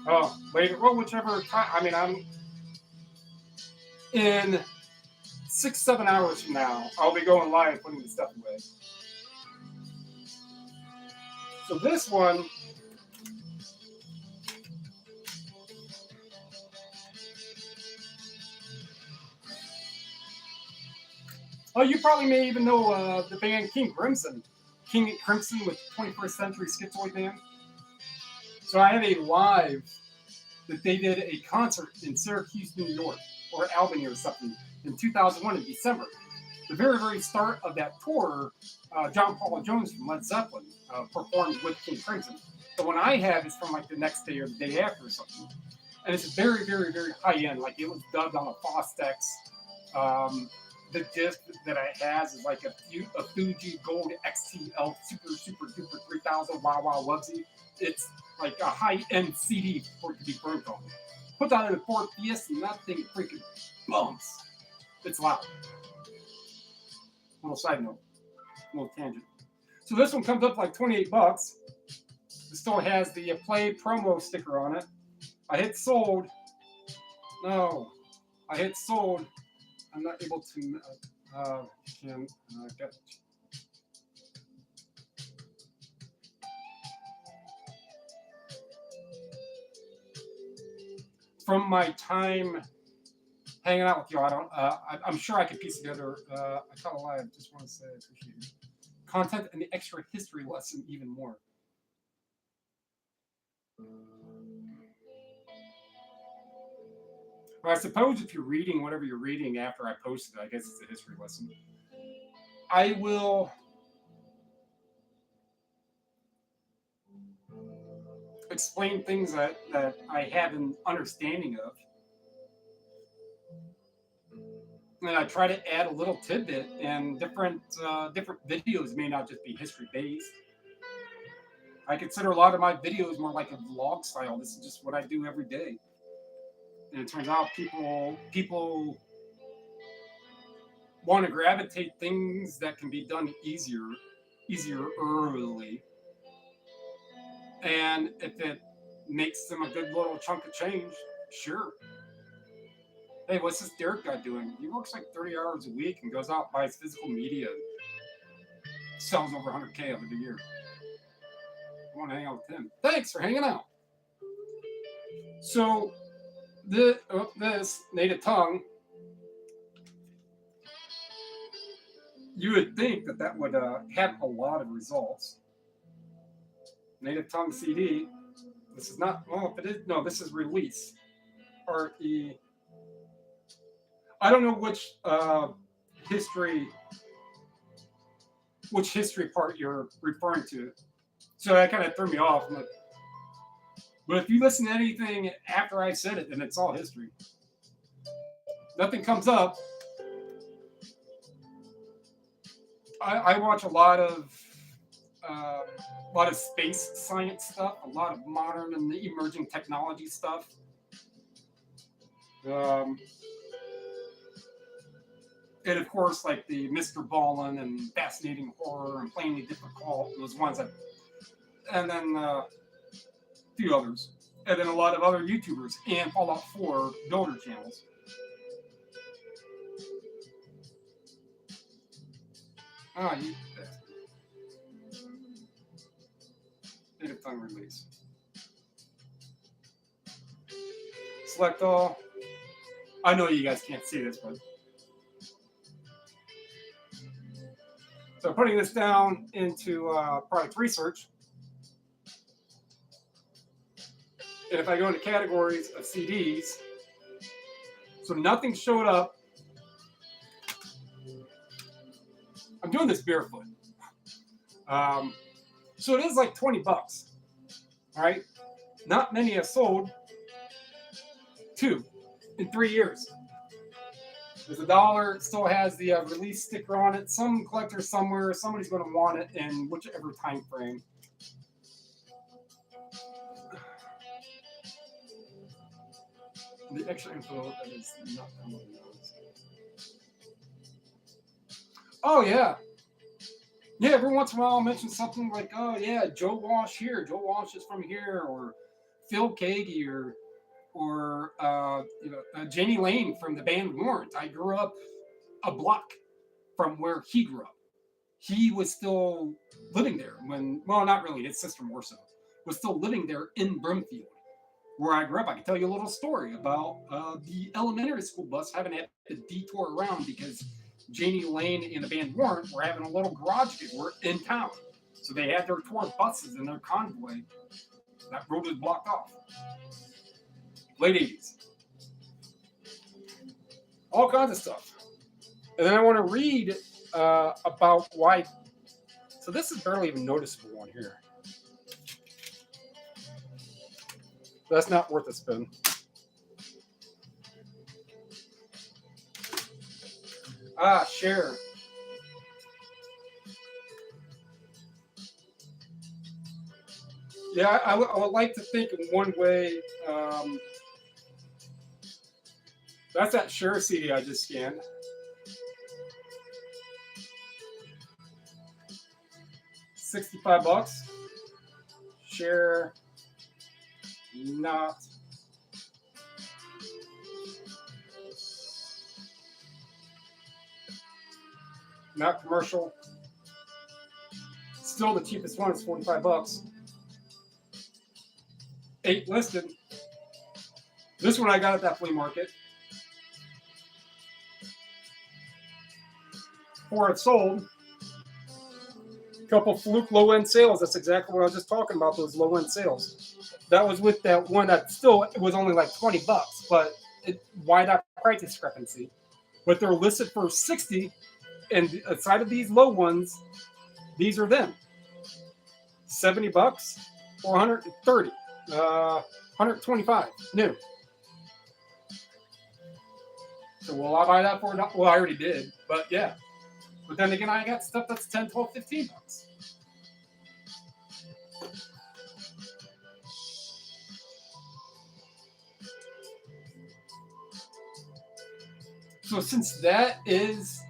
Oh, later, well, whichever time. I mean, I'm in 6-7 hours from now. I'll be going live putting the stuff away. So this one. Oh, you probably may even know the band King Crimson. King Crimson with 21st Century Schizoid Band. So I had a live that they did a concert in Syracuse, New York, or Albany or something, in 2001 in December. The very, very start of that tour, John Paul Jones from Led Zeppelin performed with King Crimson. The one I have is from like the next day or the day after or something. And it's very, very, very high end. Like it was dubbed on a Fostex. The disc that I has is like a Fuji Gold XTL super duper 3000 wow wubsy. It's like a high-end CD for it to be burnt on. Put that in a Ford Fiesta and that thing freaking bumps. It's loud. Little side note, little tangent. So this one comes up like $28. It still has the Play promo sticker on it. I hit sold. No, I hit sold. I'm not able to. Get. From my time hanging out with you. I'm sure I could piece together. I caught a live. Just want to say I appreciate it. Content and the extra history lesson even more. Well, I suppose if you're reading whatever you're reading after I posted it, I guess it's a history lesson. I will explain things that I have an understanding of. And I try to add a little tidbit, and different videos may not just be history based. I consider a lot of my videos more like a vlog style. This is just what I do every day. And it turns out people want to gravitate things that can be done easier early. And if it makes them a good little chunk of change, sure. Hey, what's this Derek guy doing? He works like 30 hours a week and goes out, buys physical media, sells over 100K over the year. I want to hang out with him. Thanks for hanging out. So, this native tongue, you would think that would have a lot of results. Native tongue CD. This is not. Oh, if it is, no. This is release. RE. I don't know which history part you're referring to. So that kind of threw me off. I'm like, but if you listen to anything after I said it, then it's all history. Nothing comes up. I watch a lot of space science stuff, a lot of modern and the emerging technology stuff. And of course, like the Mr. Ballin and Fascinating Horror and Plainly Difficult, those ones that, and then a few others, and then a lot of other YouTubers and Fallout 4 builder channels. You native tongue release. Select all. I know you guys can't see this, but so putting this down into product research, and if I go into categories of CDs, so nothing showed up. I'm doing this barefoot. So it is like $20. All right. Not many have sold 2 in 3 years. There's $1. It still has the release sticker on it. Some collector somewhere, somebody's going to want it in whichever time frame. The extra info that is not coming. Oh yeah. Yeah, every once in a while I'll mention something like, oh yeah, Joe Walsh here. Joe Walsh is from here, or Phil Kagi, or Jenny Lane from the band Warrant. I grew up a block from where he grew up. He was still living there when, well, not really, his sister more so, was still living there in Broomfield, where I grew up. I can tell you a little story about the elementary school bus having to detour around because Janie Lane and the band Warrant were having a little garage gig in town. So they had their tour buses in their convoy. That road was blocked off. Late 80s. All kinds of stuff. And then I want to read about why. So this is barely even noticeable on here. That's not worth a spin. Cher. Yeah, I would like to think in one way. That's that Cher CD I just scanned. $65. Cher. Not. Not commercial. Still the cheapest one is $45. 8 listed. This one I got at that flea market. before it's sold. A couple fluke low-end sales. That's exactly what I was just talking about, those low-end sales. That was with that one that still it was only like $20, but why that price discrepancy? But they're listed for 60, and aside of these low ones, these are them. $70 or 130, 125 new. So will I buy that for? Well, I already did, but yeah. But then again, I got stuff that's 10, 12, 15 bucks. So since that is,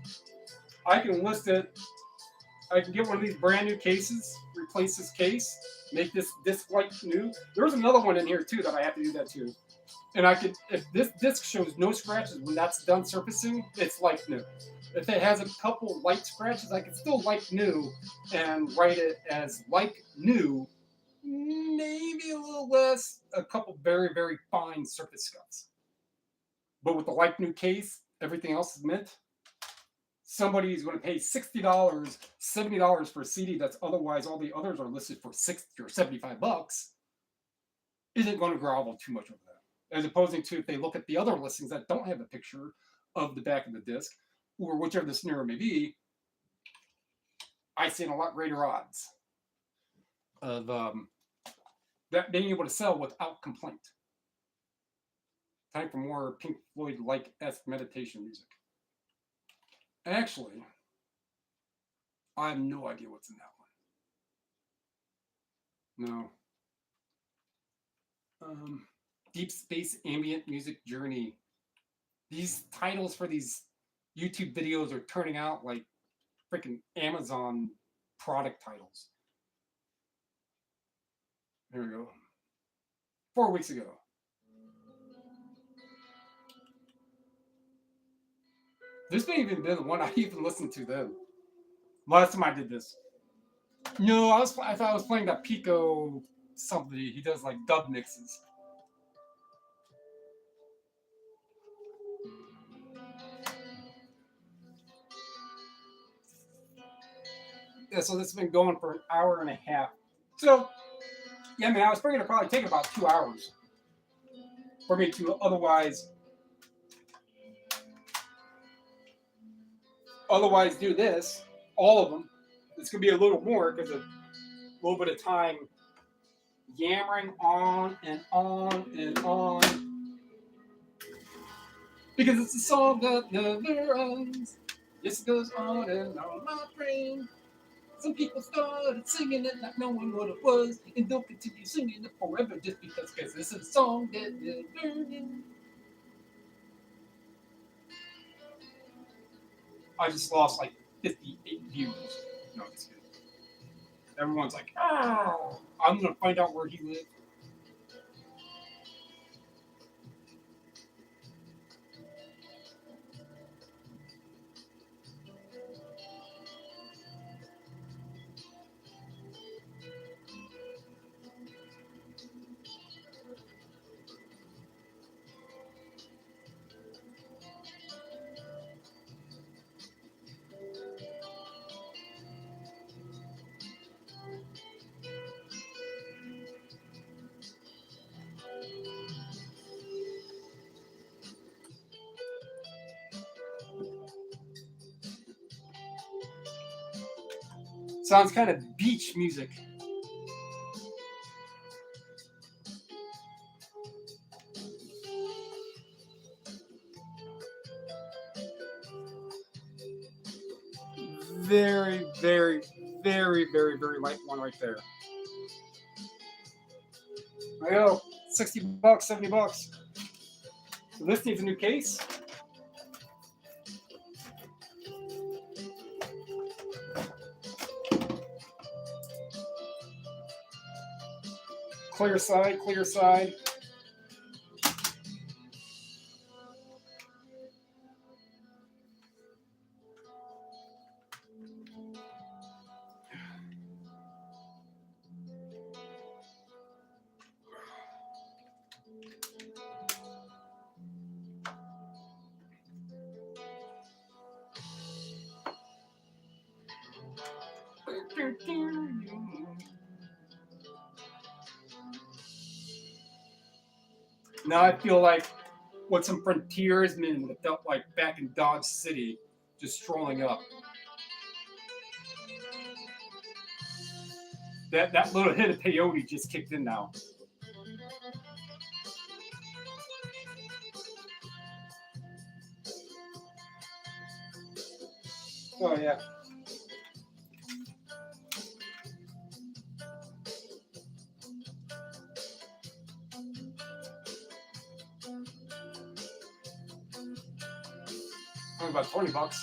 I can list it. I can get one of these brand new cases, replace this case, make this disc like new. There's another one in here too that I have to do that too. And I could, if this disc shows no scratches when that's done surfacing, it's like new. If it has a couple light scratches, I can still like new and write it as like new, maybe a little less, a couple very, very fine surface scuffs. But with the like new case, everything else is mint. Somebody is going to pay $60, $70 for a CD that's otherwise all the others are listed for $60 or $75, isn't going to grovel too much over that. As opposed to if they look at the other listings that don't have a picture of the back of the disc, or whichever the scenario may be, I see a lot greater odds of that being able to sell without complaint. Time for more Pink Floyd-like-esque meditation music. Actually, I have no idea what's in that one. No. Deep Space Ambient Music Journey. These titles for these YouTube videos are turning out like freaking Amazon product titles. Here we go. 4 weeks ago. This may even been the one I even listened to then. Last time I did this. No, I thought I was playing that Pico somebody. He does like dub mixes. Yeah, so this has been going for an hour and a half. So, yeah, man, I was figuring it'd probably take about 2 hours for me to otherwise do this, all of them. It's going to be a little more because of a little bit of time yammering on and on and on. Because it's a song that never ends. This goes on and on my brain. Some people started singing it not knowing what it was, and they'll continue singing it forever just because this is a song that never ends. I just lost like 58 views. No, just kidding. Everyone's like, oh, I'm going to find out where he lived. Sounds kind of beach music. Very, very, very, very, very light one right there. I go, $60, $70. So this needs a new case. Clear side, clear side. Now I feel like what some frontiersmen would have felt like back in Dodge City, just strolling up. That little hit of peyote just kicked in now. Oh yeah. Only about $20.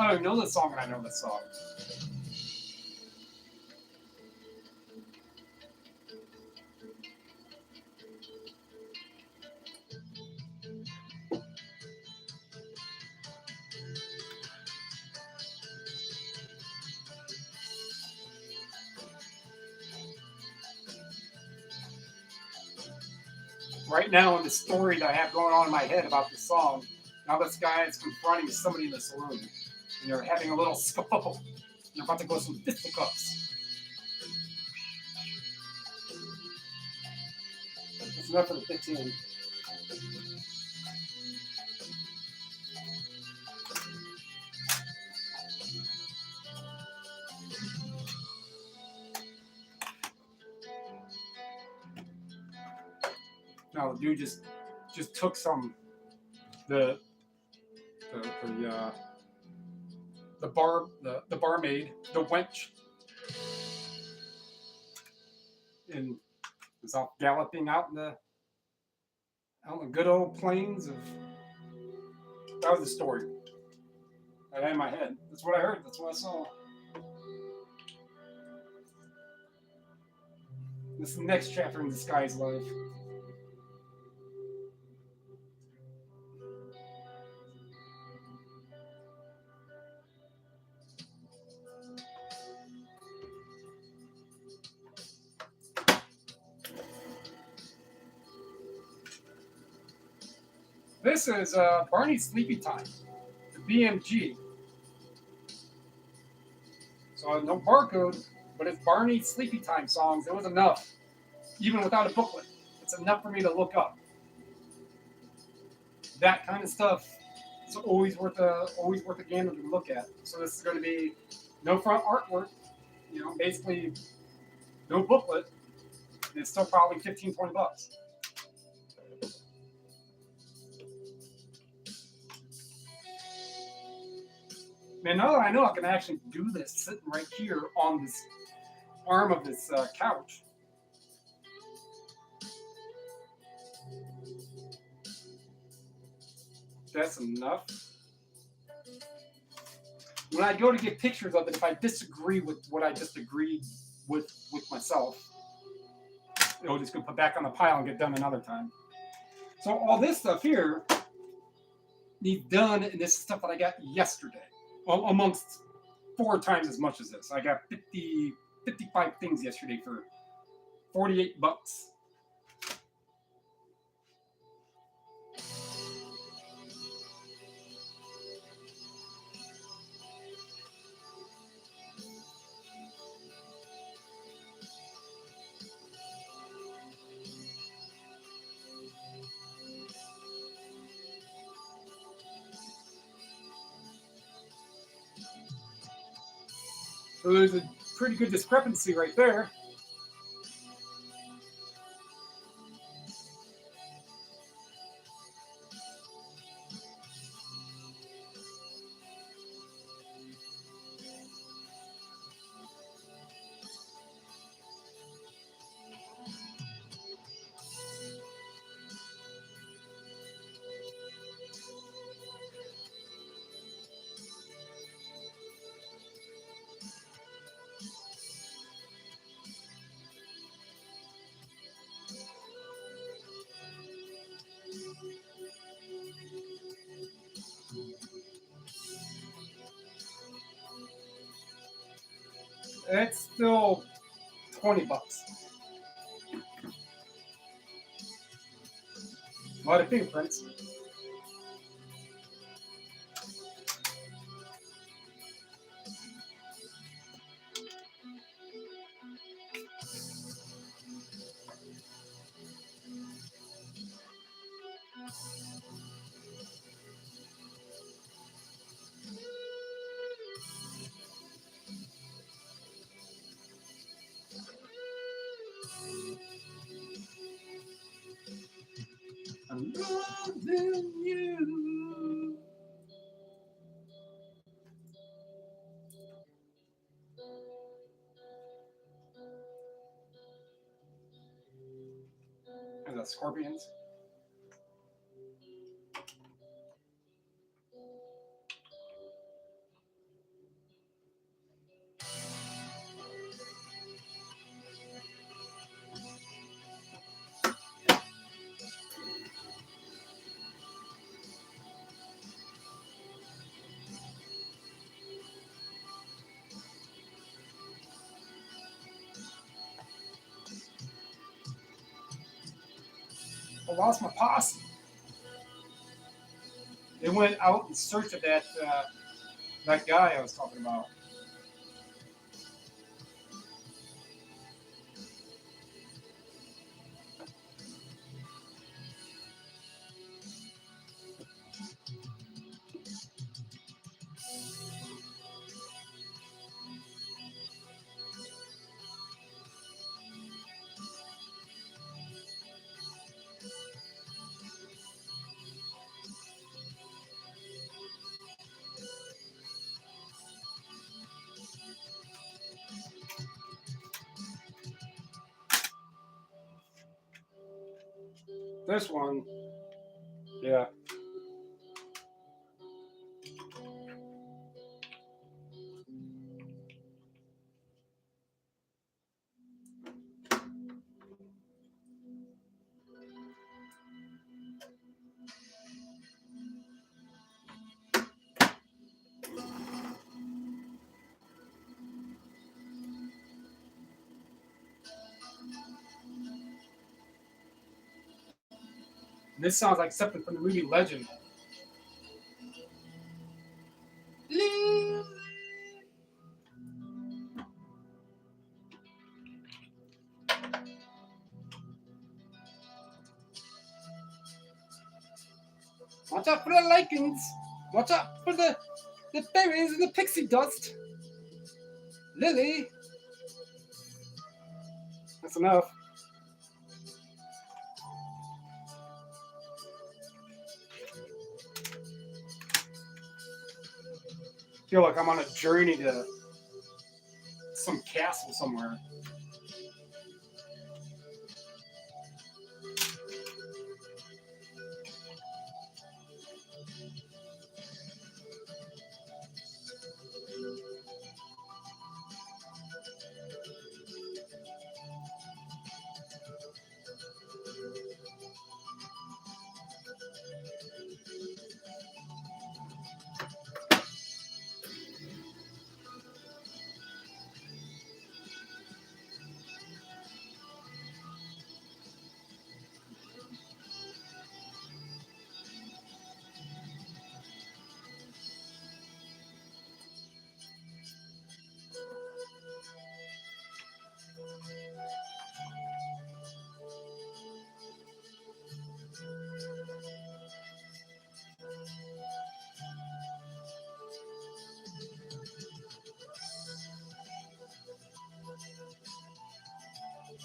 I don't know this song, and I know this song. Right now, in the story that I have going on in my head about this song, now this guy is confronting somebody in the saloon, and they're having a little scuffle, and they're about to go some fisticuffs. That's enough for the 15. Now the dude just took some the barmaid, the wench, and was out galloping out in the good old plains of. That was the story. I had in my head. That's what I heard. That's what I saw. This is the next chapter in this guy's life. This is Barney's Sleepy Time, the BMG. So no barcode, but it's Barney's Sleepy Time songs. It was enough, even without a booklet. It's enough for me to look up. That kind of stuff is always worth a gander to look at. So this is going to be no front artwork, basically no booklet. And it's still probably $15, $20. Man, now that I know I can actually do this sitting right here on this arm of this couch. That's enough. When I go to get pictures of it, if I disagree with what I just agreed with myself, it'll just go put back on the pile and get done another time. So all this stuff here needs done, and this is stuff that I got yesterday. Well, amongst 4 times as much as this. I got 55 things yesterday for $48. So there's a pretty good discrepancy right there. it's still $20. A lot of fingerprints. I'm loving you. Is that scorpions? I lost my posse. They went out in search of that guy I was talking about. This one, yeah. This sounds like something from the movie Legend. Watch out for the lichens. Watch out for the berries and the pixie dust. Lily. That's enough. I feel like I'm on a journey to some castle somewhere.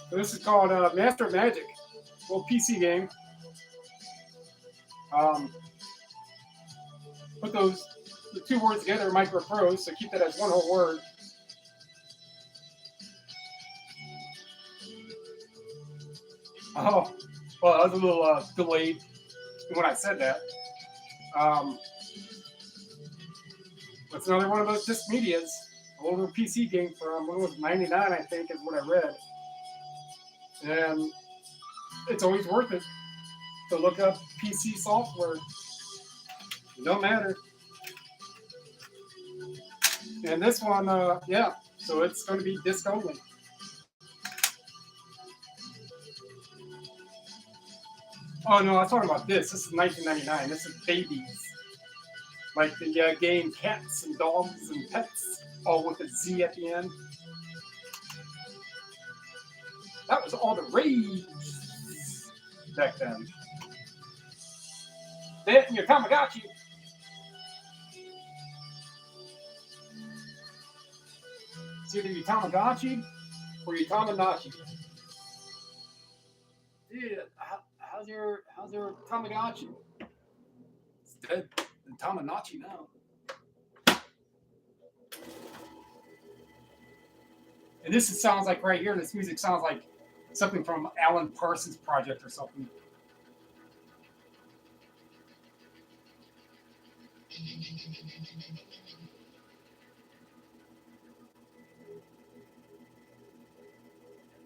So this is called Master Magic, a little PC game. Put the two words together, micro prose, so keep that as one whole word. Oh, well, I was a little delayed when I said that. That's another one of those disc medias. A little PC game from, when it was 99, I think, is what I read. And it's always worth it to look up PC software. It don't matter. And this one, yeah, So it's going to be disc only. Oh no, I was talking about this. This is 1999. This is Babies. Like the game Cats and Dogs and Pets, all with a Z at the end. That was all the rage back then. That and your Tamagotchi. It's either your Tamagotchi or your Tamagotchi. Dude, how's your Tamagotchi? It's dead. And Tamagotchi now. And this sounds like right here. This music sounds like something from Alan Parsons' project or something.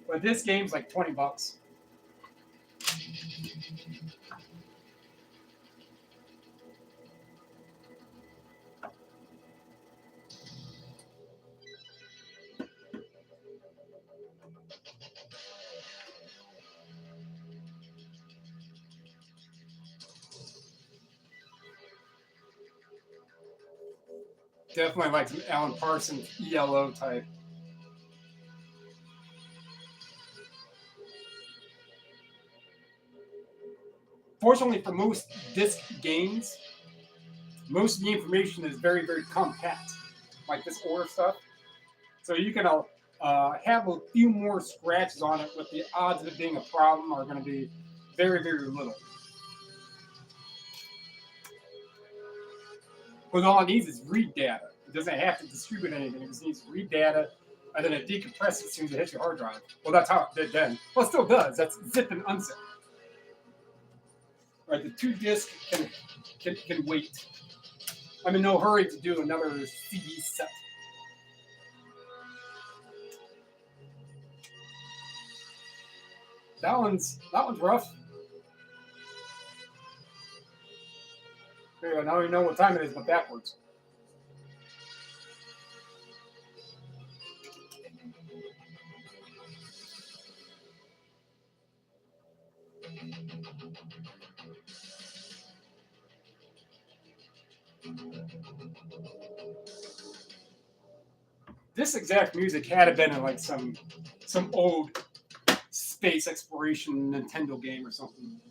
But this game's like $20. Definitely like some Alan Parsons ELO type. Fortunately for most disc games, most of the information is very, very compact, like this order stuff. So you can have a few more scratches on it, but the odds of it being a problem are going to be very, very little. Because all it needs is read data. It doesn't have to distribute anything. It just needs to read data, and then it decompresses as soon as it hits your hard drive. Well, that's how it did then. Well, it still does. That's zip and unzip. Right, the 2 disc can wait. I'm in no hurry to do another CD set. That one's rough. There you go. Now we know what time it is, but backwards. This exact music had been in like some old space exploration Nintendo game or something.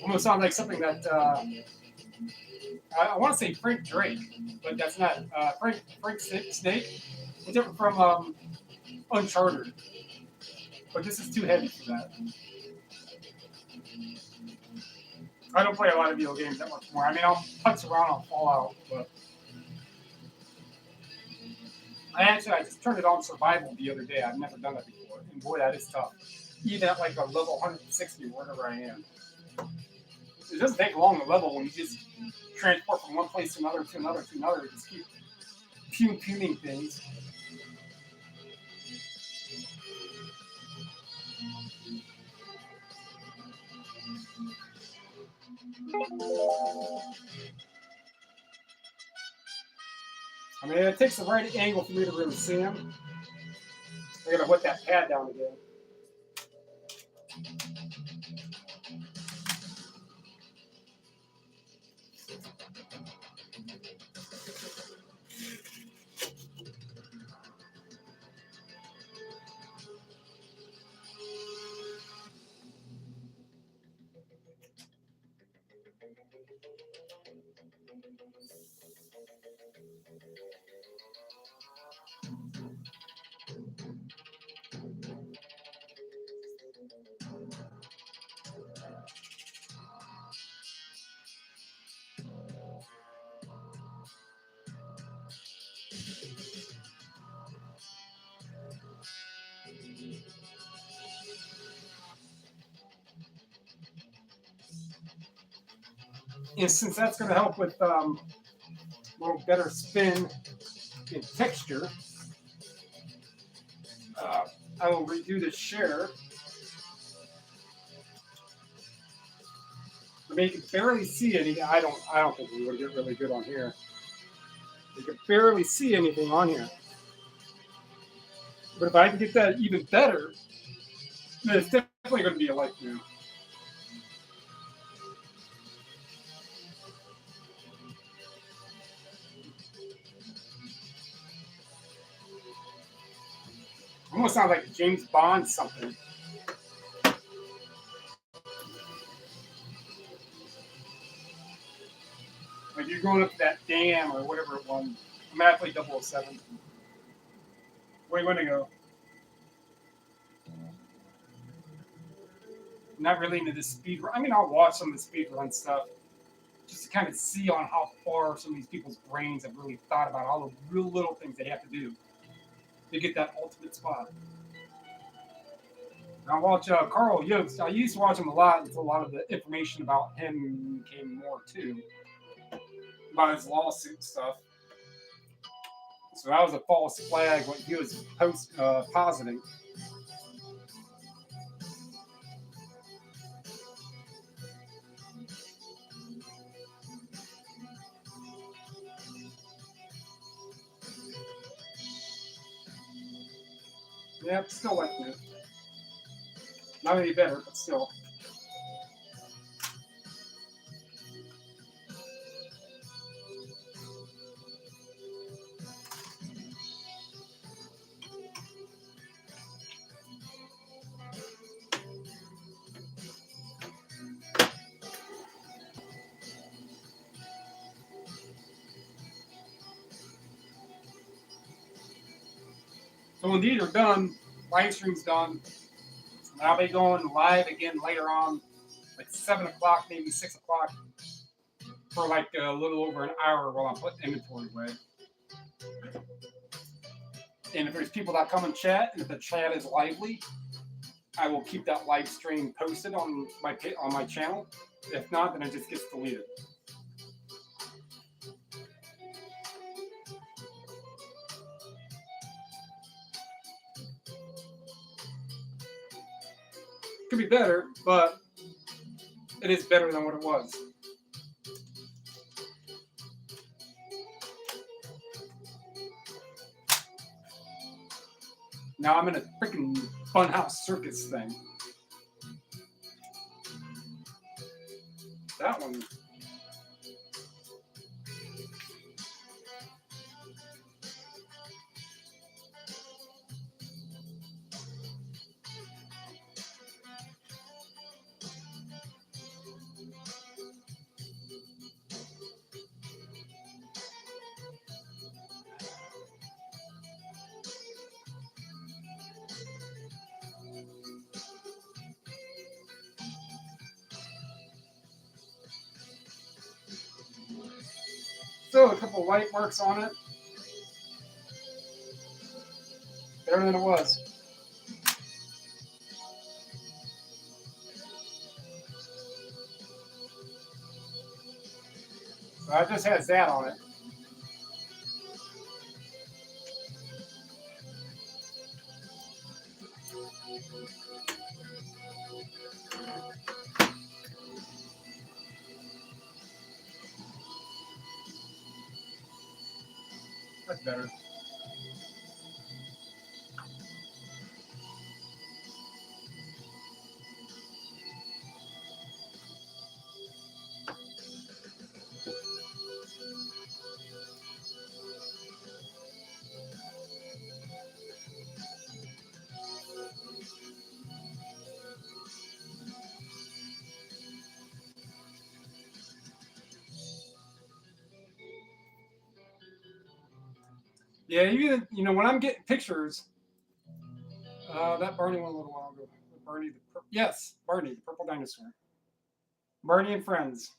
Almost sounds like something that I want to say Frank Drake, but that's not Frank Snake. It's different from Uncharted, but this is too heavy for that. I don't play a lot of video games that much more. I mean, I'll putz around on Fallout, but I just turned it on survival the other day. I've never done that before, and boy, that is tough. Even at like a level 160 or wherever I am. It doesn't take long to level when you just transport from one place to another, to another, to another. You just keep puming things. I mean, it takes the right angle for me to really see him. I gotta put that pad down again. And since that's going to help with a little better spin and texture, I will redo the Cher. I mean, you can barely see anything. I don't think we would get really good on here. You can barely see anything on here. But if I can get that even better, then it's definitely going to be a light view. Almost sounds like James Bond something. Like you're going up to that dam or whatever it was. I'm going to play 007. Where you want to go? I'm not really into this speed run. I mean, I'll watch some of the speed run stuff just to kind of see on how far some of these people's brains have really thought about all the real little things they have to do to get that ultimate spot. I watch Carl Yost. I used to watch him a lot until a lot of the information about him came more too, about his lawsuit stuff. So that was a false flag what he was positing. Yeah, still like that. Not any better, but still. So when these are done, live stream's done. I'll be going live again later on, like 7 o'clock, maybe 6 o'clock, for like a little over an hour while I'm putting inventory away. And if there's people that come and chat, and if the chat is lively, I will keep that live stream posted on my channel. If not, then it just gets deleted. Could be better, but it is better than what it was. Now I'm in a freaking funhouse circus thing. That one. Still a couple light marks on it. Better than it was. So I just has that on it. That's better. Yeah, even when I'm getting pictures, that Barney one a little while ago. Barney, yes, Barney, the purple dinosaur. Barney and Friends.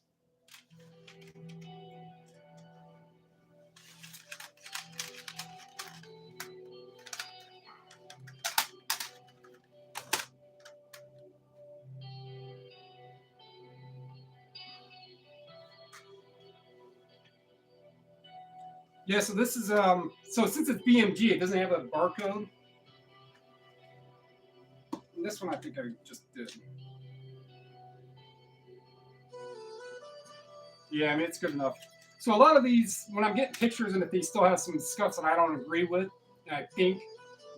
Yeah, so this is so since it's BMG, it doesn't have a barcode. And this one I think I just did. Yeah, I mean, it's good enough. So a lot of these, when I'm getting pictures and if they still have some scuffs that I don't agree with, and I think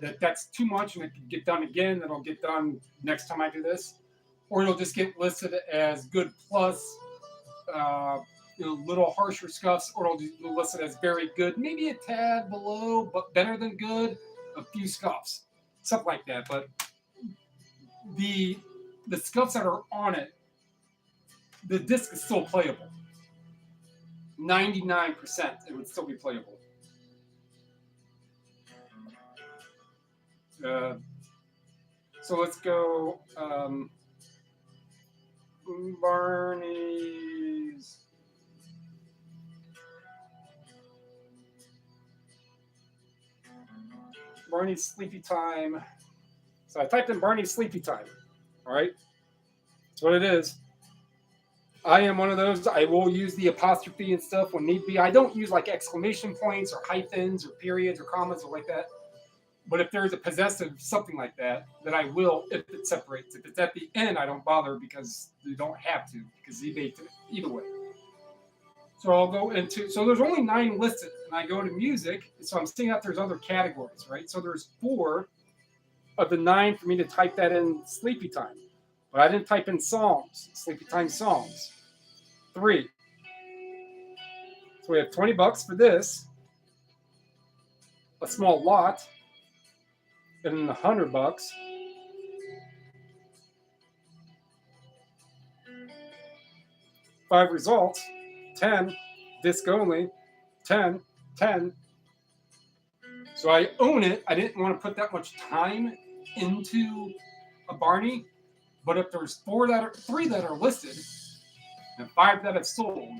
that that's too much and it can get done again, then I'll get done next time I do this. Or it'll just get listed as good plus, little harsher scuffs, or it'll be listed as very good, maybe a tad below, but better than good, a few scuffs, something like that. But the scuffs that are on it, the disc is still playable. 99%, it would still be playable. So let's go Barney's. Barney's Sleepy Time. So I typed in Barney's Sleepy Time. All right. That's what it is. I am one of those. I will use the apostrophe and stuff when need be. I don't use like exclamation points or hyphens or periods or commas or like that. But if there's a possessive, something like that, then I will if it separates. If it's at the end, I don't bother because you don't have to, because eBay, either way. So I'll go into, so there's only 9 listed, and I go to music, so I'm seeing that there's other categories, right? So there's 4 of the 9 for me to type that in Sleepy Time. But I didn't type in songs, Sleepy Time songs. 3. So we have $20 for this, a small lot, and $100. 5 results, 10, disc only, 10, 10. So I own it. I didn't want to put that much time into a Barney, but if there's 3 that are listed and 5 that have sold,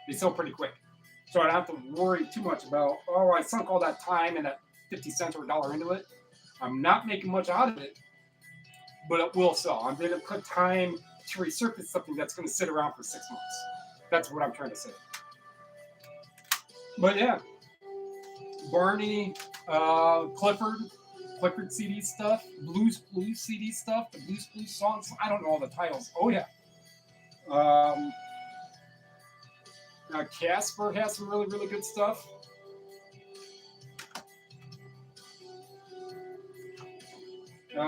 they sell pretty quick. So I don't have to worry too much about, oh, I sunk all that time and that 50 cents or $1 into it. I'm not making much out of it, but it will sell. I'm going to put time to resurface something that's going to sit around for 6 months. That's what I'm trying to say. But yeah, Barney, Clifford CD stuff, Blues CD stuff, the Blues songs. I don't know all the titles. Oh yeah. Casper has some really, really good stuff.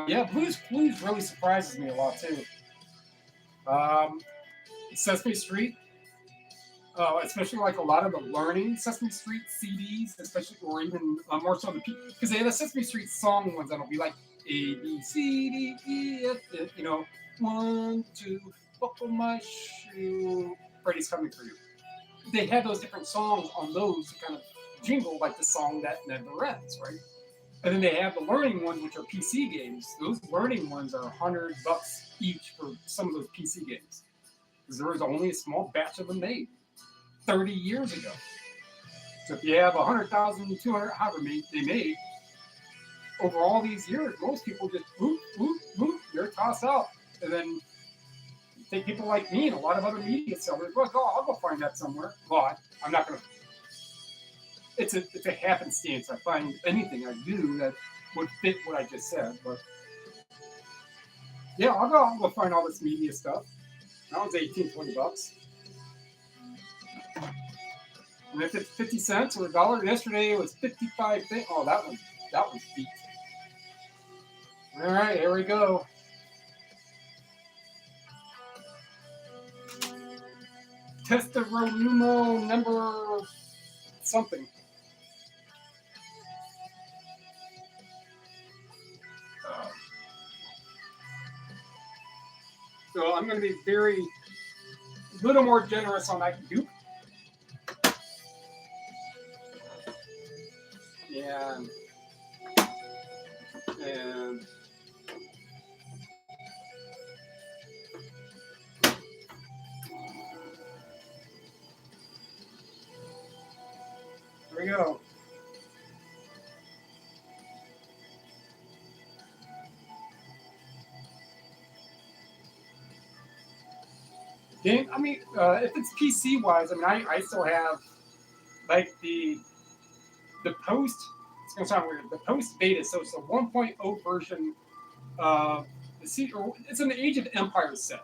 Yeah, Blues really surprises me a lot too. Sesame Street, especially like a lot of the learning Sesame Street CDs, especially, or even more so because they have the Sesame Street song ones that'll be like A B C D E F, 1 2 buckle my shoe, Freddy's coming for you. They have those different songs on those to kind of jingle like the song that never ends, right? And then they have the learning ones, which are PC games. Those learning ones are $100 each for some of those PC games, because there was only a small batch of them made 30 years ago. So if you have 100,000, 200, however many they made over all these years, most people just they're tossed out. And then take people like me and a lot of other media sellers. Well, I'll go find that somewhere. But I'm not going to. It's a happenstance. I find anything I do that would fit what I just said. But yeah, I'll go find all this media stuff. That was $18-20. And if it's 50 cents or $1, yesterday it was 55 cents. Oh, that one's beat. All right, here we go. Testaronumo number something. So I'm going to be a little more generous on that dupe. And there we go. Game, I mean, if it's PC wise, I mean, I still have like the post. It's gonna sound weird. The post beta, so it's a 1.0 version of the it's an Age of Empires set.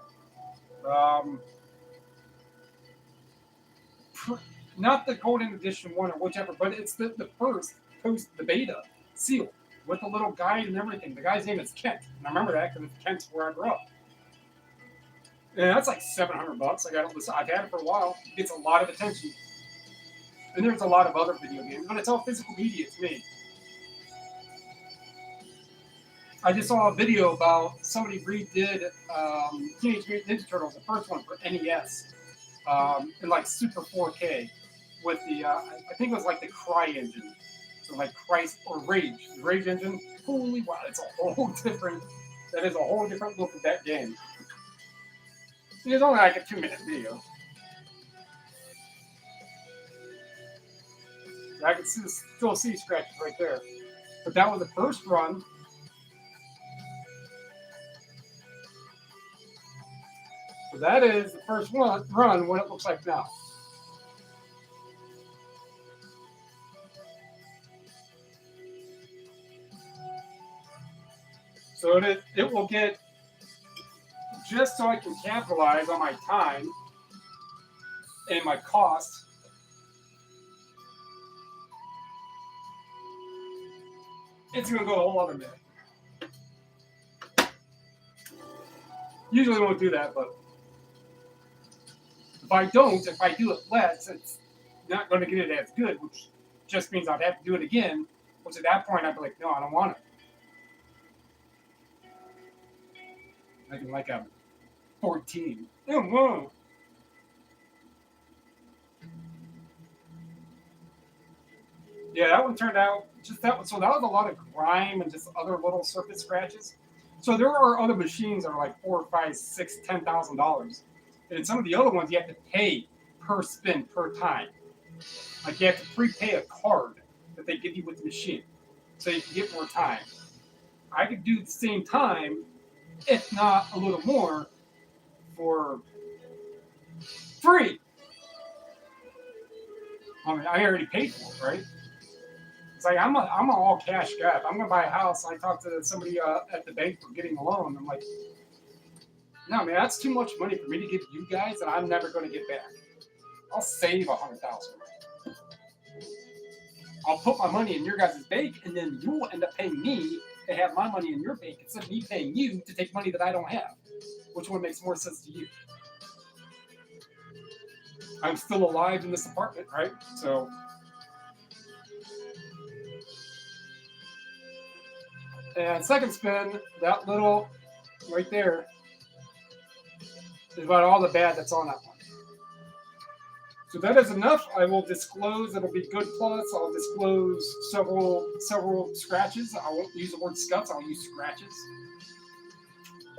not the golden edition one or whichever, but it's the first post the beta seal with a little guide and everything. The guy's name is Kent, and I remember that because Kent's where I grew up. And that's like $700. I've had it for a while. It gets a lot of attention, and there's a lot of other video games, but it's all physical media to me. I just saw a video about somebody redid Teenage Mutant Ninja Turtles, the first one for NES, in like super 4K with the I think it was like the Cry engine, so like Christ or Rage, the Rage engine. Holy wow, it's a whole different. That is a whole different look at that game. It's only like a 2-minute video. I can still see scratches right there, but that was the first run. So that is the first run, what it looks like now. So it will get, just so I can capitalize on my time and my cost, it's going to go a whole other minute. Usually I won't do that, but if I do it less, it's not going to get it as good, which just means I'd have to do it again, which at that point I'd be like, no, I don't want it. I can like a 14. Oh, whoa. Yeah, that one turned out just that one. So that was a lot of grime and just other little surface scratches. So there are other machines that are like $4,000, $5,000, $6,000, $10,000. And some of the other ones you have to pay per spin per time. Like you have to prepay a card that they give you with the machine, so you can get more time. I could do the same time, if not a little more, for free. I mean, I already paid for it, right? It's like I'm an all cash guy. If I'm gonna buy a house, I talked to somebody at the bank for getting a loan. I'm like, no, man, that's too much money for me to give you guys that I'm never going to get back. I'll save $100,000. I'll put my money in your guys' bank, and then you'll end up paying me to have my money in your bank instead of me paying you to take money that I don't have. Which one makes more sense to you? I'm still alive in this apartment, right? So, and second spin, that little right there is about all the bad that's on that one. So that is enough. I will disclose. It'll be good plus. I'll disclose several scratches. I won't use the word scuffs. I'll use scratches.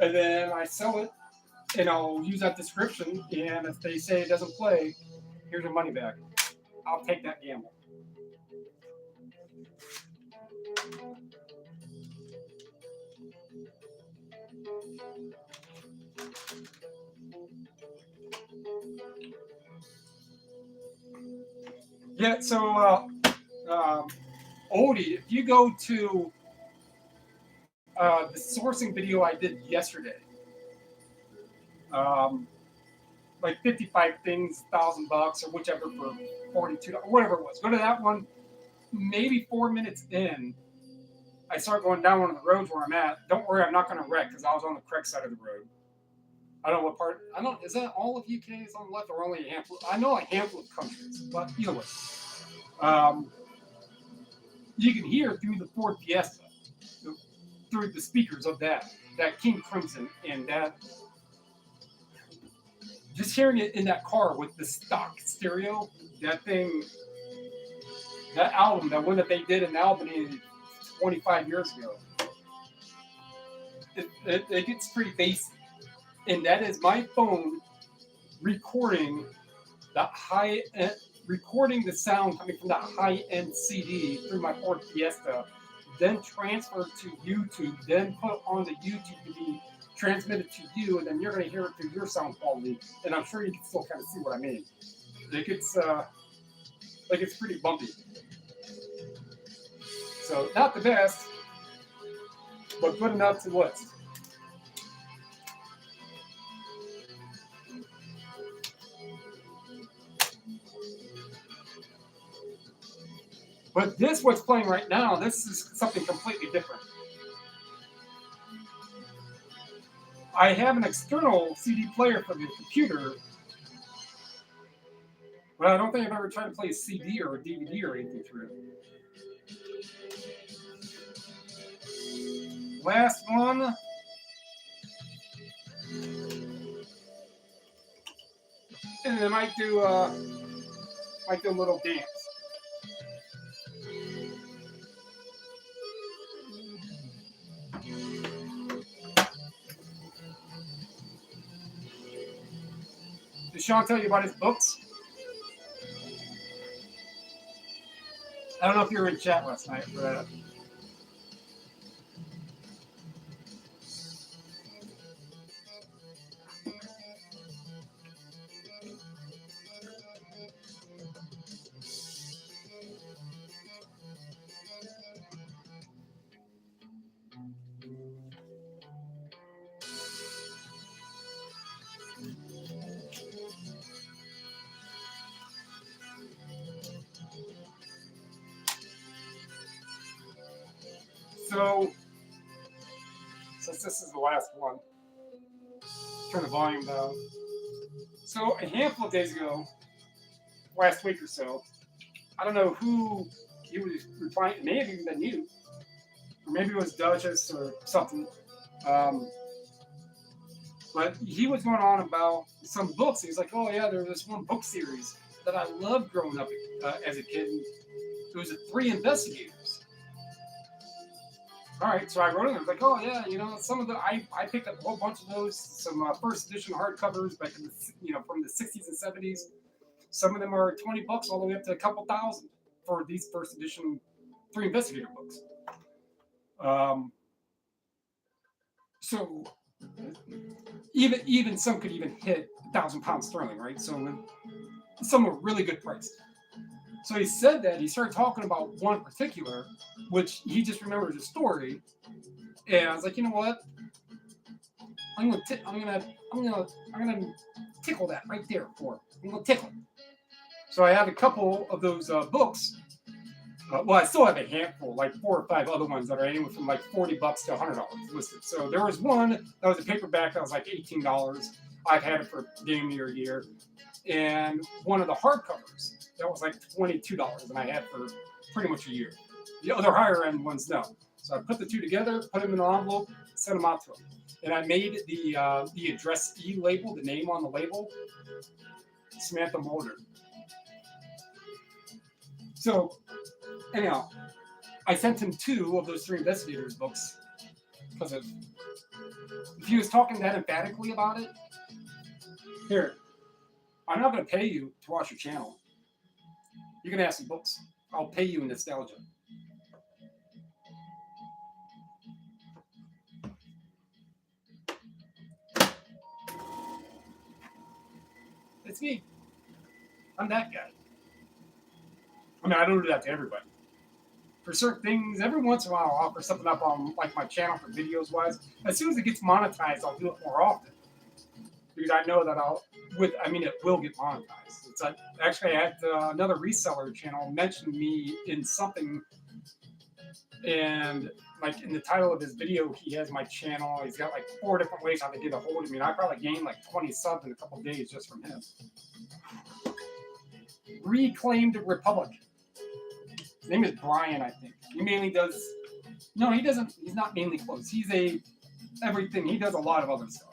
And then I sell it, and I'll use that description. And if they say it doesn't play, here's your money back. I'll take that gamble. Yeah, so Odie, if you go to the sourcing video I did yesterday, like 55 things, $1,000 or whichever for $42, whatever it was. Go to that one. Maybe 4 minutes in, I start going down one of the roads where I'm at. Don't worry, I'm not going to wreck because I was on the correct side of the road. I don't know what part. I don't. Is that all of UK is on the left, or only a handful? I know a handful of countries, but either way, you can hear through the Ford Fiesta, through the speakers of that King Crimson, and that just hearing it in that car with the stock stereo, that thing, that album, that one that they did in Albany 25 years ago, it gets pretty bassy. And that is my phone recording recording the sound coming from that high-end CD through my Ford Fiesta, then transferred to YouTube, then put on the YouTube to be transmitted to you, and then you're going to hear it through your sound quality. And I'm sure you can still kind of see what I mean. It's pretty bumpy. So not the best, but good enough to list. But this, what's playing right now, this is something completely different. I have an external CD player for the computer, but I don't think I've ever tried to play a CD or a DVD or anything through it. Last one. And then I might do a little dance. Did Sean tell you about his books? I don't know if you were in chat last night, but so since this is the last one, turn the volume down. So a handful of days ago, last week or so, I don't know who he was replying. It may have even been you, or maybe it was Duchess or something. But he was going on about some books. He was like, "Oh yeah, there was this one book series that I loved growing up as a kid. It was 3 Investigators." All right, so I wrote it. I was like, "Oh yeah, you know, some of the I picked up a whole bunch of those, some first edition hardcovers back in the from the 60s and 70s. Some of them are $20 all the way up to a couple thousand for these first edition 3 Investigator books." So even some could even hit £1,000 sterling, right? So some were really good priced. So he said that he started talking about one particular, which he just remembers the story, and I was like, you know what? I'm gonna tickle that right there for him. I'm gonna tickle. So I have a couple of those books. Well, I still have a handful, like 4 or 5 other ones that are anywhere from like $40 to $100 listed. So there was one that was a paperback that was like $18. I've had it for damn near a year. And one of the hardcovers that was like $22, and I had for pretty much a year. The other higher end ones, no. So I put the two together, put them in an envelope, sent them out to him. And I made the addressee label, the name on the label, Samantha Mulder. So anyhow, I sent him 2 of those 3 Investigators books because if he was talking that emphatically about it, here, I'm not going to pay you to watch your channel. You can have some books. I'll pay you in nostalgia. It's me. I'm that guy. I mean, I don't do that to everybody. For certain things, every once in a while, I'll offer something up on like my channel for videos wise. As soon as it gets monetized, I'll do it more often because I know that it will get monetized. It's like, actually, I had another reseller channel mention me in something, and like in the title of his video, he has my channel. He's got like 4 different ways how to get a hold of me, and I probably gained like 20 subs in a couple of days just from him. ReclaimedRepublic. His name is Brian, I think. He mainly does. No, he doesn't. He's not mainly clothes. He's everything. He does a lot of other stuff.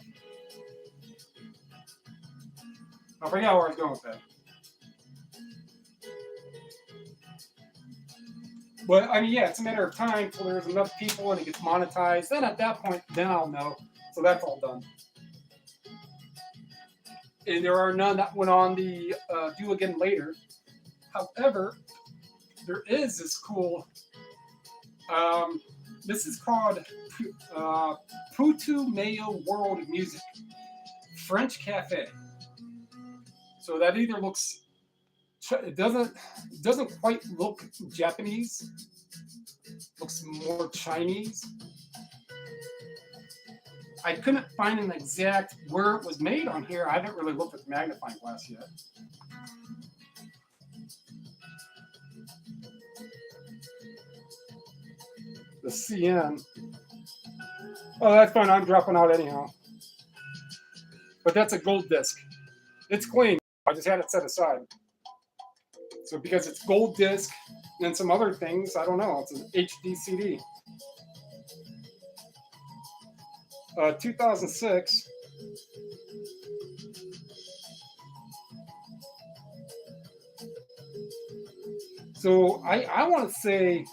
I forgot where I was going with that. But I mean, yeah, it's a matter of time till there's enough people and it gets monetized. Then at that point, then I'll know. So that's all done. And there are none that went on the do again later. However, there is this cool. This is called Putu Mayo World Music French Cafe. So that either looks. It doesn't quite look Japanese. Looks more Chinese. I couldn't find an exact where it was made on here. I haven't really looked at the magnifying glass yet. the CN. Oh, that's fine. I'm dropping out anyhow. But that's a gold disc. It's clean. I just had it set aside. So because it's gold disc and some other things, I don't know. It's an HD CD. 2006. So I want to say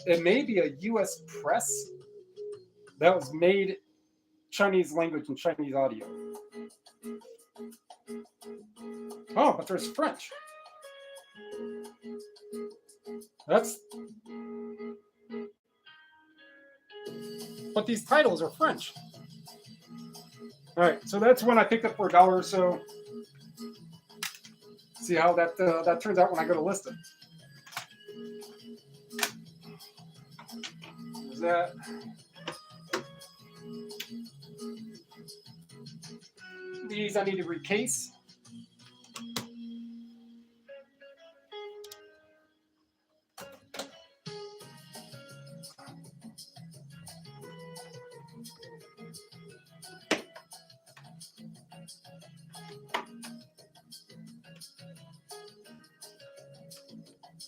it may be a U.S. press that was made Chinese language and Chinese audio. Oh, but there's French. But these titles are French. All right, so that's one I picked up for $1 or so. See how that turns out when I go to list it. There's that. These I need to recase.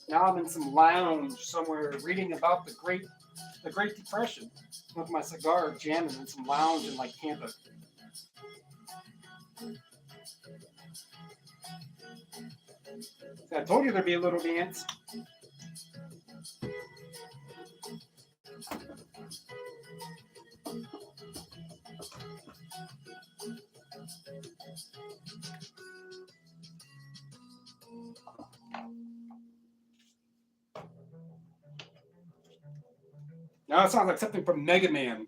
Now I'm in some lounge somewhere reading about the Great Depression with my cigar jamming in some lounge in like Tampa. I told you there'd be a little dance. Now it sounds like something from MediaMan.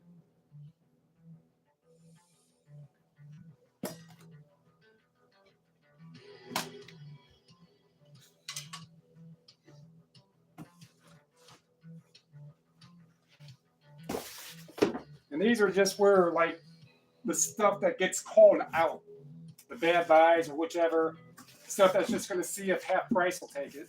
And these are just where, like, the stuff that gets called out, the bad buys or whichever, stuff that's just going to see if half price will take it.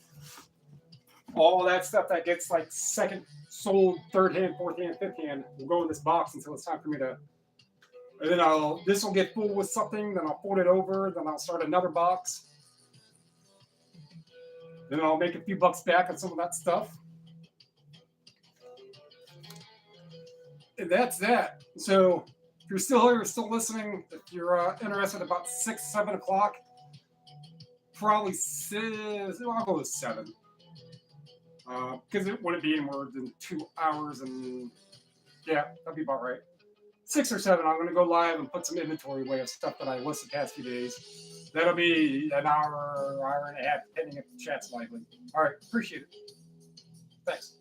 All that stuff that gets like second sold, third hand, fourth hand, fifth hand will go in this box until it's time for me to. And then this will get full with something, then I'll fold it over, then I'll start another box. Then I'll make a few bucks back on some of that stuff. And that's that. So if you're still here, you're still listening, if you're interested about 6, 7 o'clock, probably 6, I'll go with 7. Because it wouldn't be any more than 2 hours, and yeah, that'd be about right. 6 or 7, I'm going to go live and put some inventory away of stuff that I listed the past few days. That'll be an hour and a half, depending if the chat's lively. All right, appreciate it. Thanks.